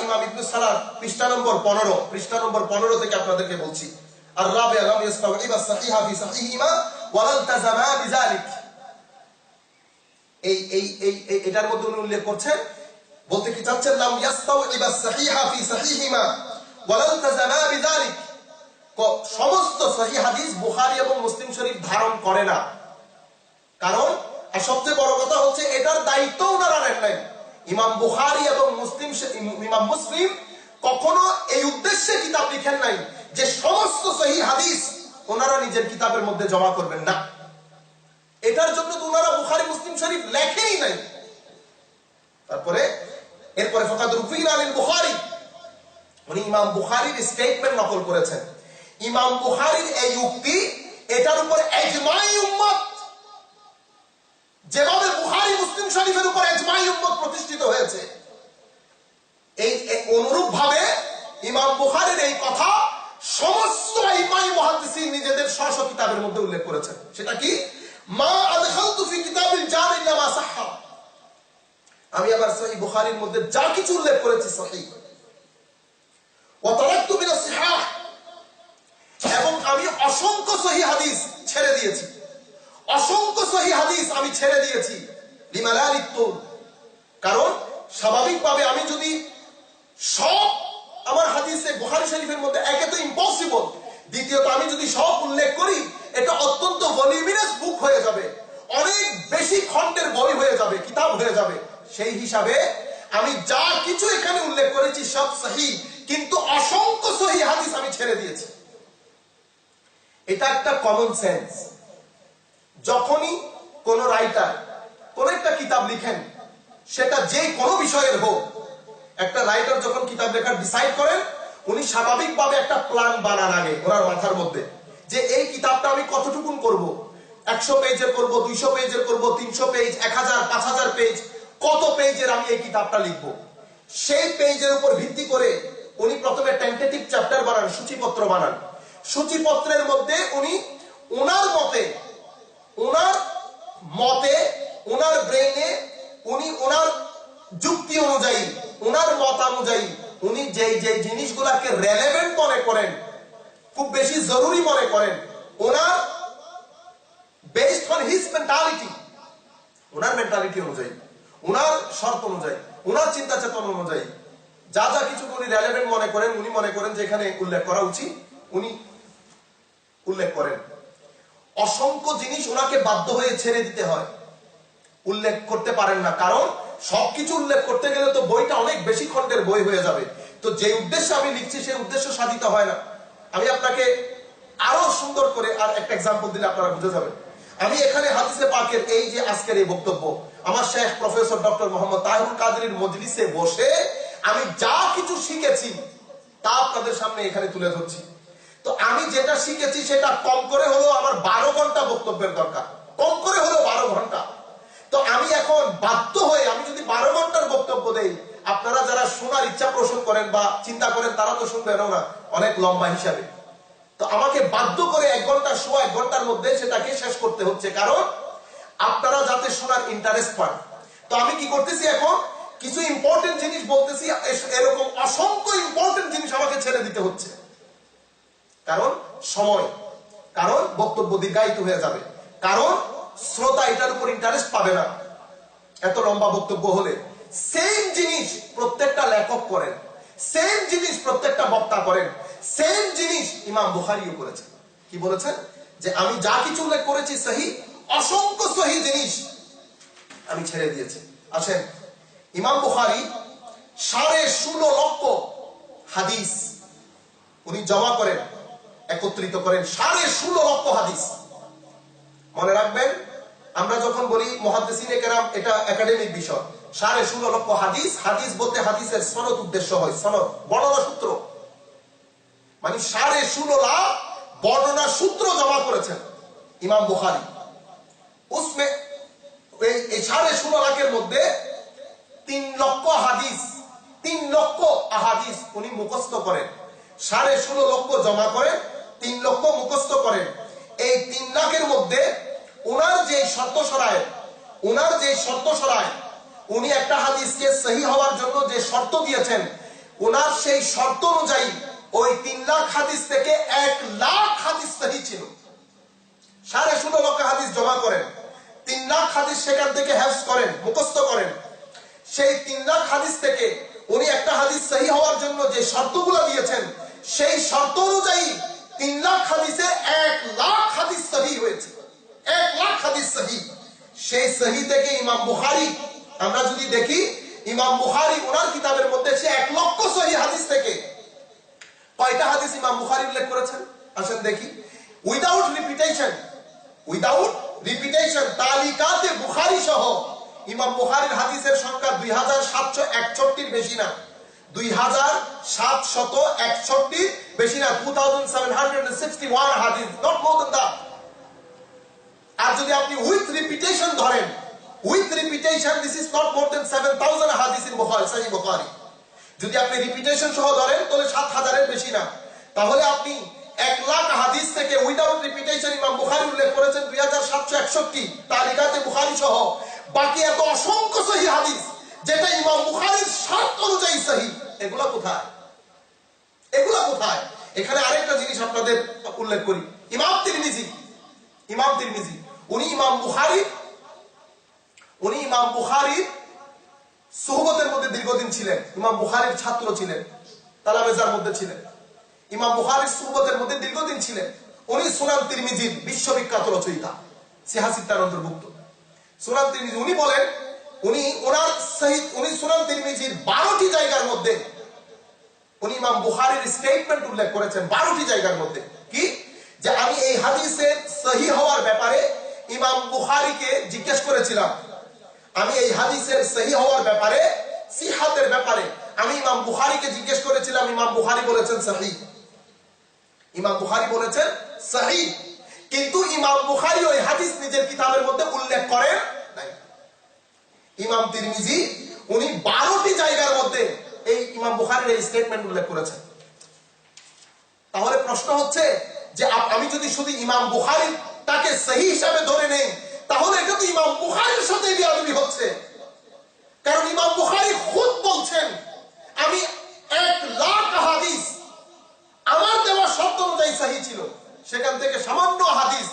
ইমাম ইবনে সালাহ পৃষ্ঠা নম্বর 15 থেকে আপনাদেরকে বলছি। আর রাবি'a লাম ইস্তাওইব as-সাহিহা ফি সাহিহিমা ওয়া লাম তাজামা বিযালিক। এটার মধ্যে উনি উল্লেখ করছেন, বলতে কি চাচ্ছেন, লাম ইস্তাওইব as-সাহিহা ফি সাহিহিমা ওয়া লাম তাজামা বিযালিক, সমস্ত সহিহ হাদিস বুখারী এবং মুসলিম শরীফ ধারণ করে না। কারণ আর সবচেয়ে বড় কথা হচ্ছে এটার দায়িত্ব ওনারা নেন নাই। ইমাম বুখারী এবং ইমাম মুসলিম কখনো এই উদ্দেশ্যে কিতাব লিখেন নাই যে সমস্ত সহিহ হাদিস ওনারা নিজের কিতাবের মধ্যে জমা করবেন না। এটার জন্য তো ওনারা বুখারী মুসলিম শরীফ লেখেই নাই। এরপরে ফাকাদ রুফিনা আল বুখারী, উনি ইমাম বুখারীর স্টেটমেন্ট নকল করেছেন। ইমাম বুখারীর এই উক্তি, এটার উপর ইজমাই উম্মত, যেভাবে বুখারী মুসলিম শরীফের উপর ইজমাই উম্মত প্রতিষ্ঠিত হয়েছে, এই অনুরূপ ভাবে ইমাম বুখারীর এই কথা সমস্ত ইমাম মুহাদ্দিসিন নিজেদের স্ব কিতাবের মধ্যে উল্লেখ করেছেন। সেটা কি? মা আদখালতু ফি কিতাবিল জামি ইল্লা মা সাহহা, আমি আবার সহিহ বুখারীর মধ্যে যা কিছু উল্লেখ করেছি সহিহ, ওয়া তারাকতু মিনাস সিহাহ, এবং আমি অসংখ্য সহিহ হাদিস ছেড়ে দিয়েছি, অসংখ্য সহিহ হাদিস আমি ছেড়ে দিয়েছি লিমালালিত তুল। কারণ স্বাভাবিকভাবে আমি যদি সব আমার হাদিসে বুখারী শরীফের মধ্যে, একে তো ইম্পসিবল, দ্বিতীয়ত আমি যদি সব উল্লেখ করি এটা অত্যন্ত ভলিউমিনাস বুক হয়ে যাবে, অনেক বেশি খণ্ডের বই হয়ে যাবে, কিতাব হয়ে যাবে। সেই হিসাবে আমি যা কিছু এখানে উল্লেখ করেছি সব সহিহ, কিন্তু অসংখ্য সহিহ হাদিস আমি ছেড়ে দিয়েছি। এটা একটা কমন সেন্স। যখনই কোন রাইটার কোন একটা কিতাব লিখেন, সেটা যে কোনো বিষয়ের হোক, একটা রাইটার যখন কিতাব লেখার ডিসাইড করেন, উনি স্বাভাবিকভাবে একটা প্ল্যান বানান আগে ওনার মাথার মধ্যে, যে এই কিতাবটা আমি কতটুকুন করব, 100 পেজের করব, 200 পেজের করব, 300 পেজ, 1000, 5000 পেজ, কত পেজের আমি এই কিতাবটা লিখব। সেই পেজের উপর ভিত্তি করে উনি প্রথমে টেন্টেটিভ চ্যাপ্টার বানান, সূচিপত্র বানান। সূচিপত্রের মধ্যে উনি ওনার মতে, ওনার ব্রেইনে, উনি ওনার যুক্তি অনুযায়ী, ওনার মত অনুযায়ী উনি যে জিনিসগুলোকে রেলেভেন্ট মনে করেন, খুব বেশি জরুরি মনে করেন, ওনার বেসড অন হিজ মেন্টালিটি, ওনার মেন্টালিটি অনুযায়ী, ওনার শর্ত অনুযায়ী, ওনার চিন্তা চেতনা অনুযায়ী যা যা কিছু উনি রেলেভেন্ট মনে করেন, উনি মনে করেন যে এখানে উল্লেখ করা উচিত, উনি উল্লেখ করেন। অসংখ্য জিনিস ওনাকে বাধ্য হয়ে ছেড়ে দিতে হয়, উল্লেখ করতে পারেন না। কারণ সবকিছু উল্লেখ করতে গেলে তো বইটা অনেক বেশি খণ্ডের বই হয়ে যাবে। তো যে উদ্দেশ্যে আমি লিখছি সেই উদ্দেশ্য সাধিত হয় না। আমি আপনাকে আরো সুন্দর করে আর একটা এক্সাম্পল দিলে আপনারা বুঝে যাবেন। আমি এখানে হাদিসে পাকের এই যে আজকের এই বক্তব্য, আমার শেখ প্রফেসর ডক্টর মোহাম্মদ তাহিরুল কাদেরীর মজলিসে বসে আমি যা কিছু শিখেছি তা আপনাদের সামনে এখানে তুলে ধরছি। তো আমি যেটা শিখেছি সেটা কম করে হলেও আমার 12 ঘন্টা বক্তব্যের দরকার, কম করে হলেও 12 ঘন্টা। তো আমি এখন বাধ্য হয়ে, আমি যদি 12 ঘন্টার বক্তব্য দেই, আপনারা যারা শোনার ইচ্ছা পোষণ করেন বা চিন্তা করেন তারা তো শুনবেনও না অনেক লম্বা হিসাবে। তো আমাকে বাধ্য করে 1 ঘন্টা, 1 ঘন্টার মধ্যে সেটাকে শেষ করতে হচ্ছে, কারণ আপনারা যাতে শোনার ইন্টারেস্ট পান। তো আমি কি করতেছি, এখন কিছু ইম্পর্টেন্ট জিনিস বলতেছি, এরকম অসংখ্য ইম্পর্টেন্ট জিনিস আমাকে ছেড়ে দিতে হচ্ছে, কারণ সময়, কারণ বক্তব্য দীর্ঘায়িত হয়ে যাবে, কারণ শ্রোতা এটার উপর ইন্টারেস্ট পাবে না এত লম্বা বক্তব্য হলে। সেম জিনিস প্রত্যেকটা লেখক করেন, সেম জিনিস প্রত্যেকটা বক্তা করেন, সেম জিনিস ইমাম বুখারীও করেছেন। কি বলেছেন? যে আমি যা কিছু উল্লেখ করেছি সহি, অসংখ্য সহি জিনিস আমি ছেড়ে দিয়েছি। আসেন, ইমাম বুখারী 16.5 লক্ষ হাদিস উনি জমা করেন, একত্রিত করেন, 16.5 লক্ষ হাদিস। মনে রাখবেন, আমরা যখন বলি মুহাদ্দিসিনে কেরাম, এটা একাডেমিক বিষয়। 16.5 লক্ষ হাদিস, হাদিস বলতে হাদিসের সনদ উদ্দেশ্য হয়, সনদ বর্ণনা সূত্র, মানে 16.5 লাখ বর্ণনা সূত্র জমা করেছেন ইমাম বুখারী। উসমে এই 16.5 লাখের মধ্যে 3 লক্ষ হাদিস, 3 লক্ষ আহাদিস উনি মুখস্থ করেন। 16.5 লক্ষ জমা করেন, 3 লক্ষ মুখস্থ করেন। এই 3 লাখের মধ্যে উনার যে শর্ত সরায়, উনি একটা হাদিসকে সহি হওয়ার জন্য যে শর্ত দিয়েছেন, উনার সেই শর্ত অনুযায়ী ওই 3 লাখ হাদিস থেকে 1 লাখ হাদিস সহি ছিল। 16.5 লক্ষ হাদিস জমা করেন, 3 লাখ হাদিস সেখান থেকে হেফজ করেন, মুখস্থ করেন। সেই 3 লাখ হাদিস থেকে উনি একটা হাদিস সহি হওয়ার জন্য যে শর্তগুলো দিয়েছেন, সেই শর্ত অনুযায়ী 3 লাখ হাদিসে 1 লাখ হাদিস সহি হয়েছে, 1 লাখ হাদিস সহি। সেই সহি থেকে ইমাম বুখারী, আমরা যদি দেখি ইমাম বুখারী ওনার কিতাবের মধ্যে সে 1 লক্ষ সহি হাদিস থেকে কয়টা হাদিস ইমাম বুখারী উল্লেখ করেছেন? আসেন দেখি। উইদাউট রিপিটেশন তালিকাতে বুখারী সহ ইমাম বুখারীর হাদিসের সংখ্যা 2761 বেশি না, 2761 বেশি না, 2761 হাদিস, নট মোর দ্যান দ্যাট। আর যদি আপনি উইথ রিপিটেশন ধরেন, this is not more than 7000 হাদিস ইন বুখারী, সহিহ বুখারী। যদি আপনি রিপিটেশন সহ ধরেন তাহলে 7000 এর বেশি না। তাহলে আপনি 1 লাখ হাদিস থেকে উইদাউট রিপিটেশন ইমাম বুখারী উল্লেখ করেছেন 2761 তালিকাতে বুখারী সহ। বাকি এত অসংখ্য সহি হাদিস যেটা ইমাম বুখারীর শর্ত অনুযায়ী সহি, এগুলা কোথায়? এখানে আরেকটা জিনিস আপনাদের উল্লেখ করি। ইমাম তিরমিজি উনি ইমাম বুখারীর সুহবতের মধ্যে দীর্ঘদিন ছিলেন, ইমাম বুখারীর ছাত্র ছিলেন, তালাবেজার মধ্যে ছিলেন, ইমাম বুখারীর সুহবতের মধ্যে দীর্ঘদিন ছিলেন। উনি সুনান তিরমিজির বিশ্ববিখ্যাত রচয়িতা, সিহাহ সিত্তার অন্তর্ভুক্ত সুনান তিরমিজি। উনি বলেন, উনি সুনান তিরমিজির 12টি জায়গার মধ্যে উনি ইমাম বুখারীর স্টেটমেন্ট উল্লেখ করেছেন, 12টি জায়গার মধ্যে। কি? যে আমি এই হাদিসের সহি হওয়ার ব্যাপারে ইমাম বুখারীকে জিজ্ঞেস করেছিলাম, আমি এই হাদিসের সহি হওয়ার ব্যাপারে, সিহাতের ব্যাপারে আমি ইমাম বুখারীকে জিজ্ঞেস করেছিলাম, ইমাম বুখারী বলেছেন সহিহ। কিন্তু ইমাম বুখারী ওই হাদিস নিজের কিতাবের মধ্যে উল্লেখ করেন নাই। ইমাম তিরমিজি উনি 12টি জায়গার মধ্যে এই ইমাম বুখারীর এই স্টেটমেন্ট উল্লেখ করেছেন। তাহলে প্রশ্ন হচ্ছে যে আমি যদি শুধু ইমাম বুখারী তাকে সহি হিসাবে ধরে নেই, তাহলে এটা তো ইমাম বুখারীর সাথে বিয়াদবি হচ্ছে। কারণ ইমাম বুখারী খুদ বলছেন, আমি 1 লাখ হাদিস আমার দেওয়া শর্ত অনুযায়ী সহি ছিল, সেখান থেকে সামান্য হাদিস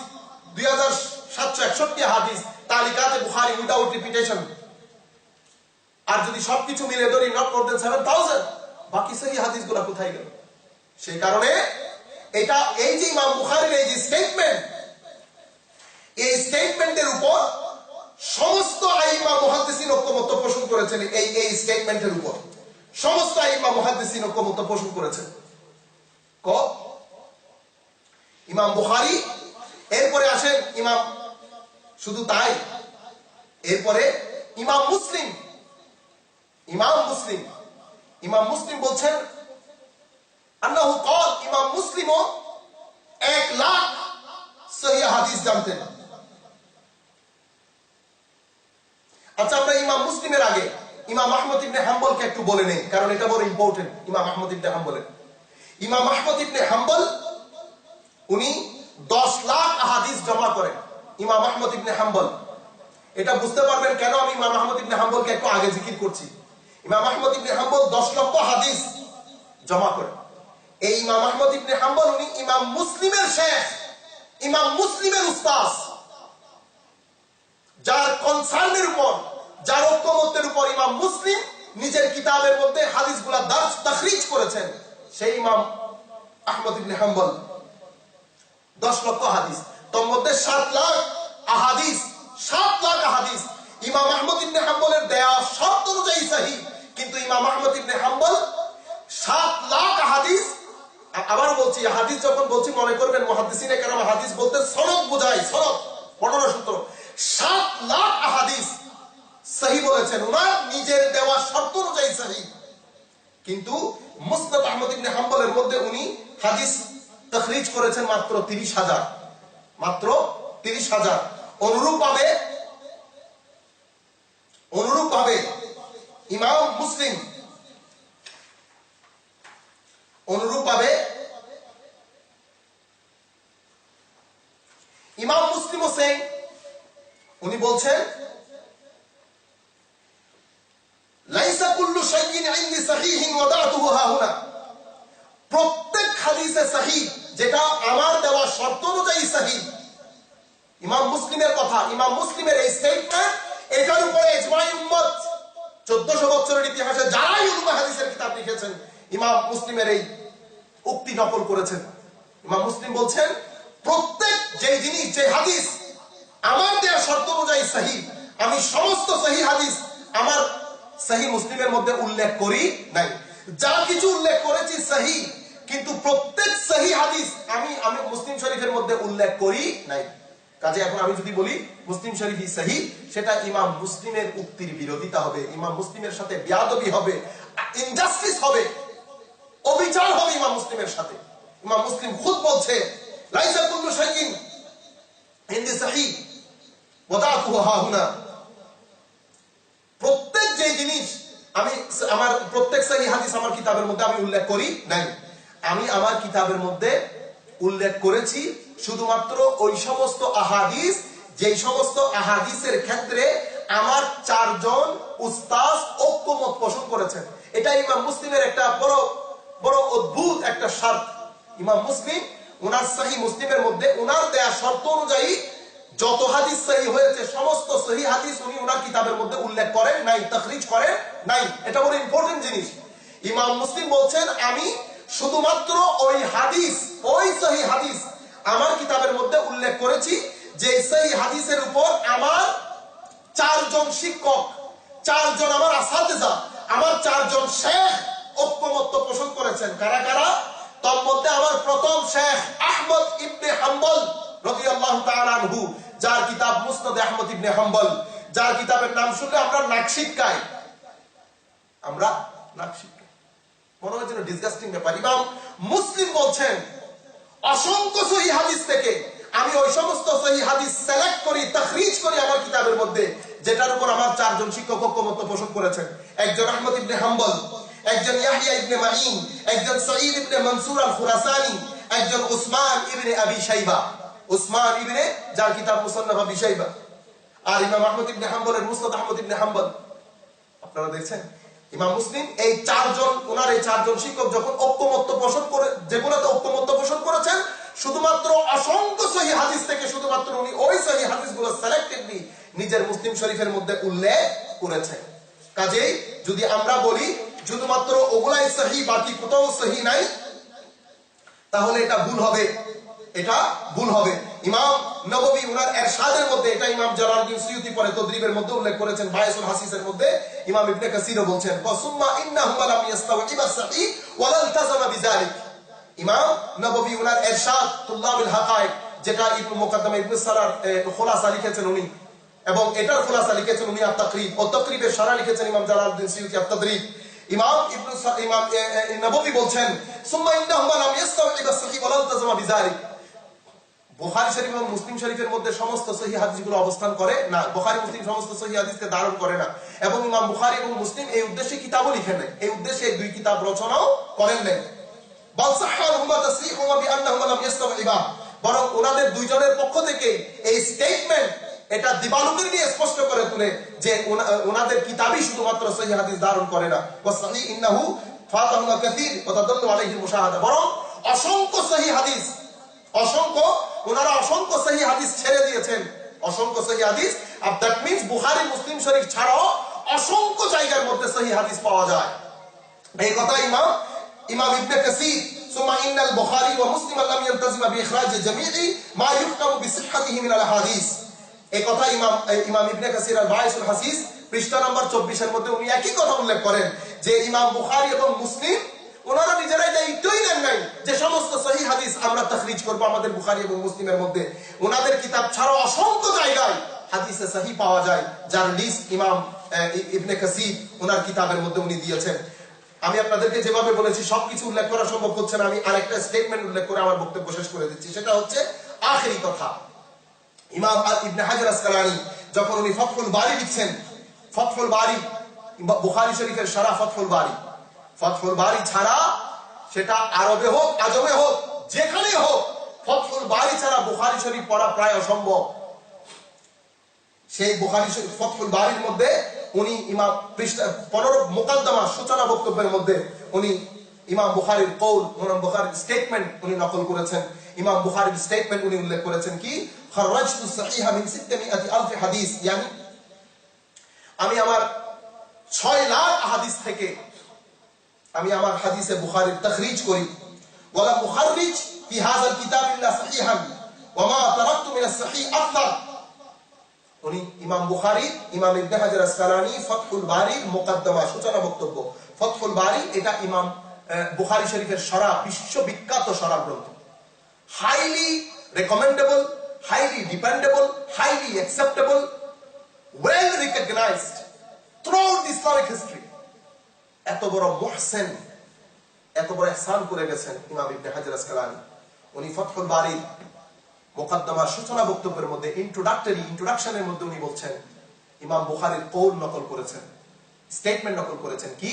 2761 হাদিস তালিকাতে বুখারী উইদাউট রিপিটেশন। আর যদি সবকিছু মিলে ধরি নট মোর দ্যান 7000, বাকি সহি হাদিসগুলো কোথায় গেল? সেই কারণে এই যে ইমাম বুখারীর এই যে স্টেটমেন্ট, এই স্টেটমেন্টের উপর সমস্ত আইম্মা মুহাদ্দিসিন ঐকমত্য পোষণ করেছেন। এই স্টেটমেন্টের উপর সমস্ত আইম্মা মুহাদ্দিসিন ঐকমত্য পোষণ করেছেন। ইমাম বুখারী, এরপরে আসেন ইমাম, শুধু তাই, এরপরে ইমাম মুসলিম বলছেন আন্নাহু ক্বাল, ইমাম মুসলিমও 1,00,000 সহিহ হাদিস জানতেন। আচ্ছা, আমরা ইমাম মুসলিমের আগে ইমাম আহমদ ইবনে হাম্বলকে একটু বলে নেই, কারণ এটা বড় ইম্পর্টেন্ট। ইমাম আহমদ ইবনে হাম্বল উনি 10,00,000 আহাদিস জমা করেন। ইমাম আহমদ ইবনে হাম্বল, এটা বুঝতে পারবেন কেন আমি ইমাম আহমদ ইবনে হাম্বলকে একটু আগে জিকির করছি। ইমাম আহমদ ইবনে হাম্বল 10 লক্ষ হাদিস জমা করেন। এই ইমাম আহমদ ইবনে হাম্বল উনি ইমাম মুসলিমের শেখ, ইমাম মুসলিমের উস্তাদ, যার কনসার্নের উপর, যার ঐকমত্যের উপর ইমাম মুসলিম নিজের কিতাবের মধ্যে হাদিসগুলা দার্স তাখরিজ করেছেন, সেই ইমাম আহমদ ইবনে হাম্বল 10 লক্ষ হাদিস, তোর মধ্যে 7,00,000 আহাদিস, 7,00,000 আহাদিস ইমাম আহমদ ইবনে হাম্বলের দেয়া শর্ত অনুযায়ী সহিহ। কিন্তু ইমাম আহমদ ইবনে হাম্বল 7,00,000 আহাদিস, আবার বলছি হাদিস যখন বলছি মনে করবেন মুহাদ্দিসিনে কেরাম হাদিস বলতে সনদ বোঝায়, সনদ বর্ণনা সূত্র। 7,00,000 আহাদিস সহিহ বলেছেন, ওনার নিজের দেওয়া শর্ত অনুযায়ী সহিহ। কিন্তু মুসনাদ আহমদ ইবনে হাম্বলের মধ্যে উনি হাদিস তাখরিজ করেছেন মাত্র 30,000, মাত্র 30,000। অনুরূপভাবে ইমাম মুসলিম, হোসেন উনি বলছেন লাইসা কুল্লু শাইইন ইনদি সাহিহিন ওয়াদাতুহু হাহুনা, প্রত্যেক হাদিসে সহিহ যেটা আমার দেওয়া শর্ত অনুযায়ী সহিহ। ইমাম মুসলিমের কথা, ইমাম মুসলিমের এই স্টেটমেন্ট, এটার উপরে ইজমাই উম্মত 1400 বছরের ইতিহাসে যারাই উলুম হাদিসের কিতাব লিখেছেন ইমাম মুসলিমের এই উক্তি নকল করেছেন। ইমাম মুসলিম বলছেন প্রত্যেক যে জিনিস, যে হাদিস আমার দেওয়া শর্ত অনুযায়ী সহিহ, আমি সমস্ত সহিহ হাদিস আমার সহিহ মুসলিমের মধ্যে উল্লেখ করি নাই। যা কিছু উল্লেখ করেছি সহিহ, কিন্তু প্রত্যেক সহিহ হাদিস আমি মুসলিম শরীফের মধ্যে উল্লেখ করি নাই। কাজে এখন আমি যদি বলি মুসলিম শরীফই সহিহ, সেটা ইমাম মুসলিমের উক্তির বিরোধিতা হবে, ইমাম মুসলিমের সাথে বেয়াদবি হবে, ইনজাস্টিস হবে, অবিচার হবে ইমাম মুসলিমের সাথে। ইমাম মুসলিম খুদ বলছে লাইসা কুল্লু শাইইন ইনদি সহিহ ওয়াদাতুহু হাহুনা, প্রত্যেক যে জিনিস আমি আমার প্রত্যেক সহিহ হাদিস আমার কিতাবের মধ্যে আমি উল্লেখ করি নাই। আমি আমার কিতাবের মধ্যে উল্লেখ করেছি শুধুমাত্র ওই সমস্ত আহাদিস, যেই সমস্ত আহাদিসের ক্ষেত্রে আমার 4 জন উস্তাদ ঐক্যমত পোষণ করেছেন। এটা ইমাম মুসলিমের একটা বড় বড় অদ্ভুত একটা শর্ত। ইমাম মুসলিম ওনার সহিহ মুসলিমের মধ্যে ওনার দেয়া শর্ত অনুযায়ী যত হাদিস সহিহ হয়েছে সমস্ত সহিহ হাদিস উনি ওনার কিতাবের মধ্যে উল্লেখ করেন নাই, তাখরিজ করেন নাই। এটা বড় ইম্পর্টেন্ট জিনিস। ইমাম মুসলিম বলছেন আমি শুধুমাত্র ওই হাদিস, ওই সহিহ হাদিস আমার কিতাবের মধ্যে উল্লেখ করেছি যে সহিহ হাদিসের উপর আমার 4 জন শিক্ষক, 4 জন আমার আসাতিজা, আমার 4 জন শেখ ঐক্যমত্য পোষণ করেছেন। কারা কারা? তার মধ্যে আমার প্রথম শেখ আহমদ ইবনে হাম্বল রাদিয়াল্লাহু তাআলা আনহু, যার কিতাব মুসনাদ আহমদ ইবনে হাম্বল, যার কিতাবের নাম শুনলে আমরা নাক শিটকাই, আমরা নাক শিটকাই, মনে হয় যেন ডিসগাস্টিং ব্যাপার। ইমাম মুসলিম বলছেন অসংখ্য সহিহ হাদিস থেকে আমি ওই সমস্ত সহিহ হাদিস সিলেক্ট করি, তাখরিজ করি আমার কিতাবের মধ্যে, যেটার উপর আমার 4 জন শিক্ষক ঐক্যমত্য পোষণ করেছেন। একজন আহমদ ইবনে হাম্বল, একজন ইয়াহইয়া ইবনে মাঈন, একজন সাঈদ ইবনে মনসুর আল খুরাসানি, একজন উসমান ইবনে আবি শাইবা, উসমান ইবনে যার কিতাব মুসান্নাফ আবি শাইবা, আর ইমাম আহমদ ইবনে হাম্বলের মুসনাদ আহমদ ইবনে হাম্বল। আপনারা দেখছেন ইমাম মুসলিম এই 4 জন, ওনার এই 4 জন শিক্ষক যখন ঐক্যমত্য পোষণ করে, যেগুলোতে ঐক্যমত্য পোষণ করেছেন শুধুমাত্র অসংখ্য সহিহ হাদিস থেকে শুধুমাত্র উনি ওই সহিহ হাদিসগুলো সিলেক্টেডলি নিজের মুসলিম শরীফের মধ্যে উল্লেখ করেছেন। কাজেই যদি আমরা বলি শুধুমাত্র ওগুলাই সহিহ বাকি কোথাও সহিহ নাই, তাহলে এটা ভুল হবে, এটা ভুল হবে। ইমাম নববী ওনার ইরশাদের মধ্যে, এটা ইমাম জালালউদ্দিন সুয়ুতী পরে তদরিবের মধ্যে উল্লেখ করেছেন, বায়সুল হাসিসের মধ্যে ইমাম ইবনে কাসিরও বলছেন ওয়াসুম্মা ইন্নাহু লাম ইস্তাওইবা সহিহ ওয়া লা ইলতাযামা বিযালিক। ইমাম নববী ওনার ইরশাদ তুল্লাবুল হাকায়েক, যেটা ইবনে মুকদ্দমা ইবনে সালার খুলাসা লিখেছেন উনি, এবং এটার খুলাসা লিখেছেন উনি আত-তাকরিব, ও তাকরিবের সারা লিখেছেন ইমাম জালালউদ্দিন সুয়ুতী আত-তাদরিব। ইমাম নববী বলছেন সুম্মা ইন্নাহুমা লাম ইয়াস্তাওইবা as-সাহিহ ওয়া লা ইলতাযামা বিযালিক। বুখারী শরীফ এবং মুসলিম শরীফের মধ্যে সমস্ত সহিহ হাদিসগুলো অবস্থান করে না, বুখারী মুসলিম সমস্ত সহিহ হাদিসকে ধারণ করে না, এবং ইমাম বুখারী এবং মুসলিম এই উদ্দেশ্যে কিতাবও লিখেন নাই, এই উদ্দেশ্যে এই দুই কিতাব রচনাও করেন নাই। বাল সাহহাহুমা তাসরিহুমা বিআন্নাহুমা লাম ইয়াস্তাওইবা, বরং ওনাদের দুইজনের পক্ষ থেকে এই স্টেটমেন্ট এটা দিবালুকের নিয়ে স্পষ্ট করে তুলে যে ওনাদের কিতাবই শুধুমাত্র সহিহ হাদিস ধারণ করে না। ওয়াসাহি ইন্নাহু ফাতাহুনা কাসীর ওয়া তাদাল্লু আলাইহি মুশাহাদা, বরং অসংখ্য সহিহ হাদিস, ওনারা অসংখ্য সহিহ হাদিস ছেড়ে দিয়েছেন, অসংখ্য সহিহ হাদিস। দ্যাট মিন্স বুখারী মুসলিম শরীফ ছাড়াও অসংখ্য জায়গার মধ্যে সহিহ হাদিস পাওয়া যায়। এই কথা ইমাম ইবনে কাসীর সুম্মা ইন্নাল বুখারী ওয়া মুসলিম লাম ইয়ালতাজিমা বিইখরাজ জামিই মা ইহকামু বিসিহহাতিহি মিনাল হাদিস। এই কথা ইমাম ইবনে কাসীর আল-বাইসুল হাসিস পৃষ্ঠা নাম্বার 24 এর মধ্যে উনি একই কথা উল্লেখ করেন যে ইমাম বুখারী এবং মুসলিম ওনারা নিজেরাই দায়িত্বই নেন নাই যে সমস্ত সহিহ হাদিস আমরা তাখরিজ করব আমাদের বুখারী এবং মুসলিমের মধ্যে। ওনাদের কিতাব ছাড়াও অসংখ্য জায়গায় হাদিসে সহিহ পাওয়া যায়, যার লিস্ট ইমাম ইবনে কাসীর ওনার কিতাবের মধ্যে উনি দিয়েছেন। আমি আপনাদেরকে যেভাবে বলেছি সবকিছু উল্লেখ করা সম্ভব হচ্ছে না, আমি আরেকটা স্টেটমেন্ট উল্লেখ করে আমার বক্তব্য শেষ করে দিচ্ছি, সেটা হচ্ছে আখেরি কথা। ইমাম ইবনে হাজার আসকালানী যখন উনি ফাতহুল বারী লিখছেন, ফাতহুল বারী বুখারী শরীফের সারা ফাতহুল বারী, ফাতহুল বারী ছাড়া সেটা আরবে হোক আজমে হোক যেখানেই হোক, ফাতহুল বারী ছাড়া বুখারী শরীফ পড়া প্রায় অসম্ভব। সেই বুখারী শরীফ ফাতহুল বারীর মধ্যে উনি ইমাম পৃষ্ঠা 15 মুকাদ্দমা সূচনা বক্তব্যের মধ্যে উনি ইমাম বুখারীর কওল, ইমাম বুখারীর স্টেটমেন্ট উনি নকল করেছেন। ইমাম বুখারীর স্টেটমেন্ট উনি উল্লেখ করেছেন কি, খারাজতু সাহিহা মিন 600,000 হাদিস, yani আমি আমার 6 লাখ হাদিস থেকে আমি আমার হাদিসে বুখারীর তাখরিজ করি। ওয়ালা মুখাররিজ ফি হাযাল কিতাব ইল্লা সাহিহান ওয়া মা তারাকতু মিন as-সাহিহ আকতার। উনি ইমাম বুখারী, ইমাম ইবনে হাজার আসকালানী ফাতহুল বারীর মুকদ্দমা সূচনা বক্তব্য, ফাতহুল বারী এটা ইমাম বুখারী শরীফের সারা বিশ্ববিখ্যাত সারা গ্রন্থ, highly recommendable, highly dependable, highly acceptable, well recognized throughout the Islamic history. এত বড় মুহসেন, এত বড় ইহসান করে গেছেন ইমাম ইবনে হাজার আসকালানী। উনি ফাতহুল বারীর মুকদ্দমা সূচনা বক্তব্যের মধ্যে ইন্ট্রোডাকশনের মধ্যে উনি বলছেন, ইমাম বুখারীর কওল নকল করেছেন, স্টেটমেন্ট নকল করেছেন কি,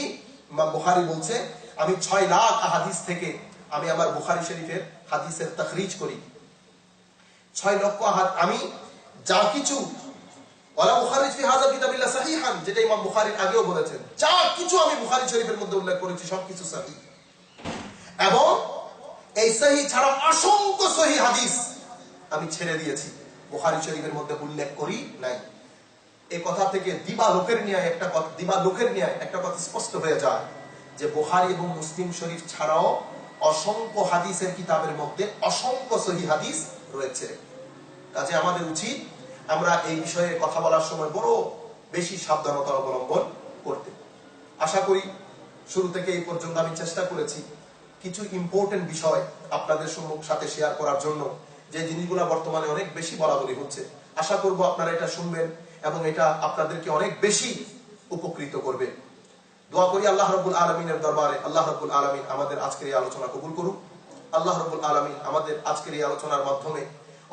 ইমাম বুখারী বলছে আমি 6 লাখ হাদিস থেকে আমি আমার বুখারী শরীফের হাদিসের তাখরিজ করি। 6 লক্ষ আমি যা কিছু ওয়ালা মুখাররিজ ফি হাযা কিতাব ইল্লা সাহিহান, যেটা ইমাম বুখারীর আগেও বলেছেন, যা কিছু আমি বুখারী শরীফের মধ্যে উল্লেখ করেছি সবকিছু সহিহ, এবং এই সহিহ ছাড়া অসংখ্য সহিহ হাদিস আমি ছেড়ে দিয়েছি, বুখারী শরীফের মধ্যে উল্লেখ করি নাই। এই কথা থেকে দিবালোকের ন্যায় একটা কথা স্পষ্ট হয়ে যায় যে বুখারী এবং মুসলিম শরীফ ছাড়াও অসংখ্য হাদিসের কিতাবের মধ্যে অসংখ্য সহিহ হাদিস রয়েছে। কাজে আমাদের উচিত আমরা এই বিষয়ে কথা বলার সময় বড় বেশি সাবধানতা অবলম্বন করতে। আশা করি শুরু থেকে এই পর্যন্ত আমি চেষ্টা করেছি কিছু ইম্পর্টেন্ট বিষয় আপনাদের সাথে শেয়ার করার জন্য, যে জিনিসগুলো বর্তমানে অনেক বেশি বলাবলি হচ্ছে। আশা করব আপনারা এটা শুনবেন এবং এটা আপনাদেরকে অনেক বেশি উপকৃত করবে। দোয়া করি আল্লাহ রাব্বুল আলামিনের দরবারে আল্লাহ রাব্বুল আলামিন আমাদের আজকের এই আলোচনা কবুল করুক। আল্লাহ রাব্বুল আলামিন আমাদের আজকের এই আলোচনার মাধ্যমে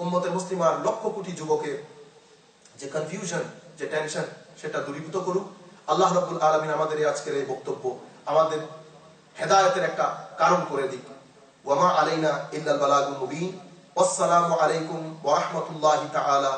উম্মতে মুসলিমার লক্ষ কোটি যুবকের যে কনফিউশন, যে টেনশন, সেটা দূরীভূত করুক। আল্লাহ রাব্বুল আলামিন আমাদের এই আজকের এই বক্তব্য আমাদের হেদায়েতের একটা কারণ করে দিক। ওয়া মা আলাইনা ইল্লাল বালাগুল মুবিন। ওয়াসসালামু আলাইকুম ওয়া রাহমাতুল্লাহি তাআলা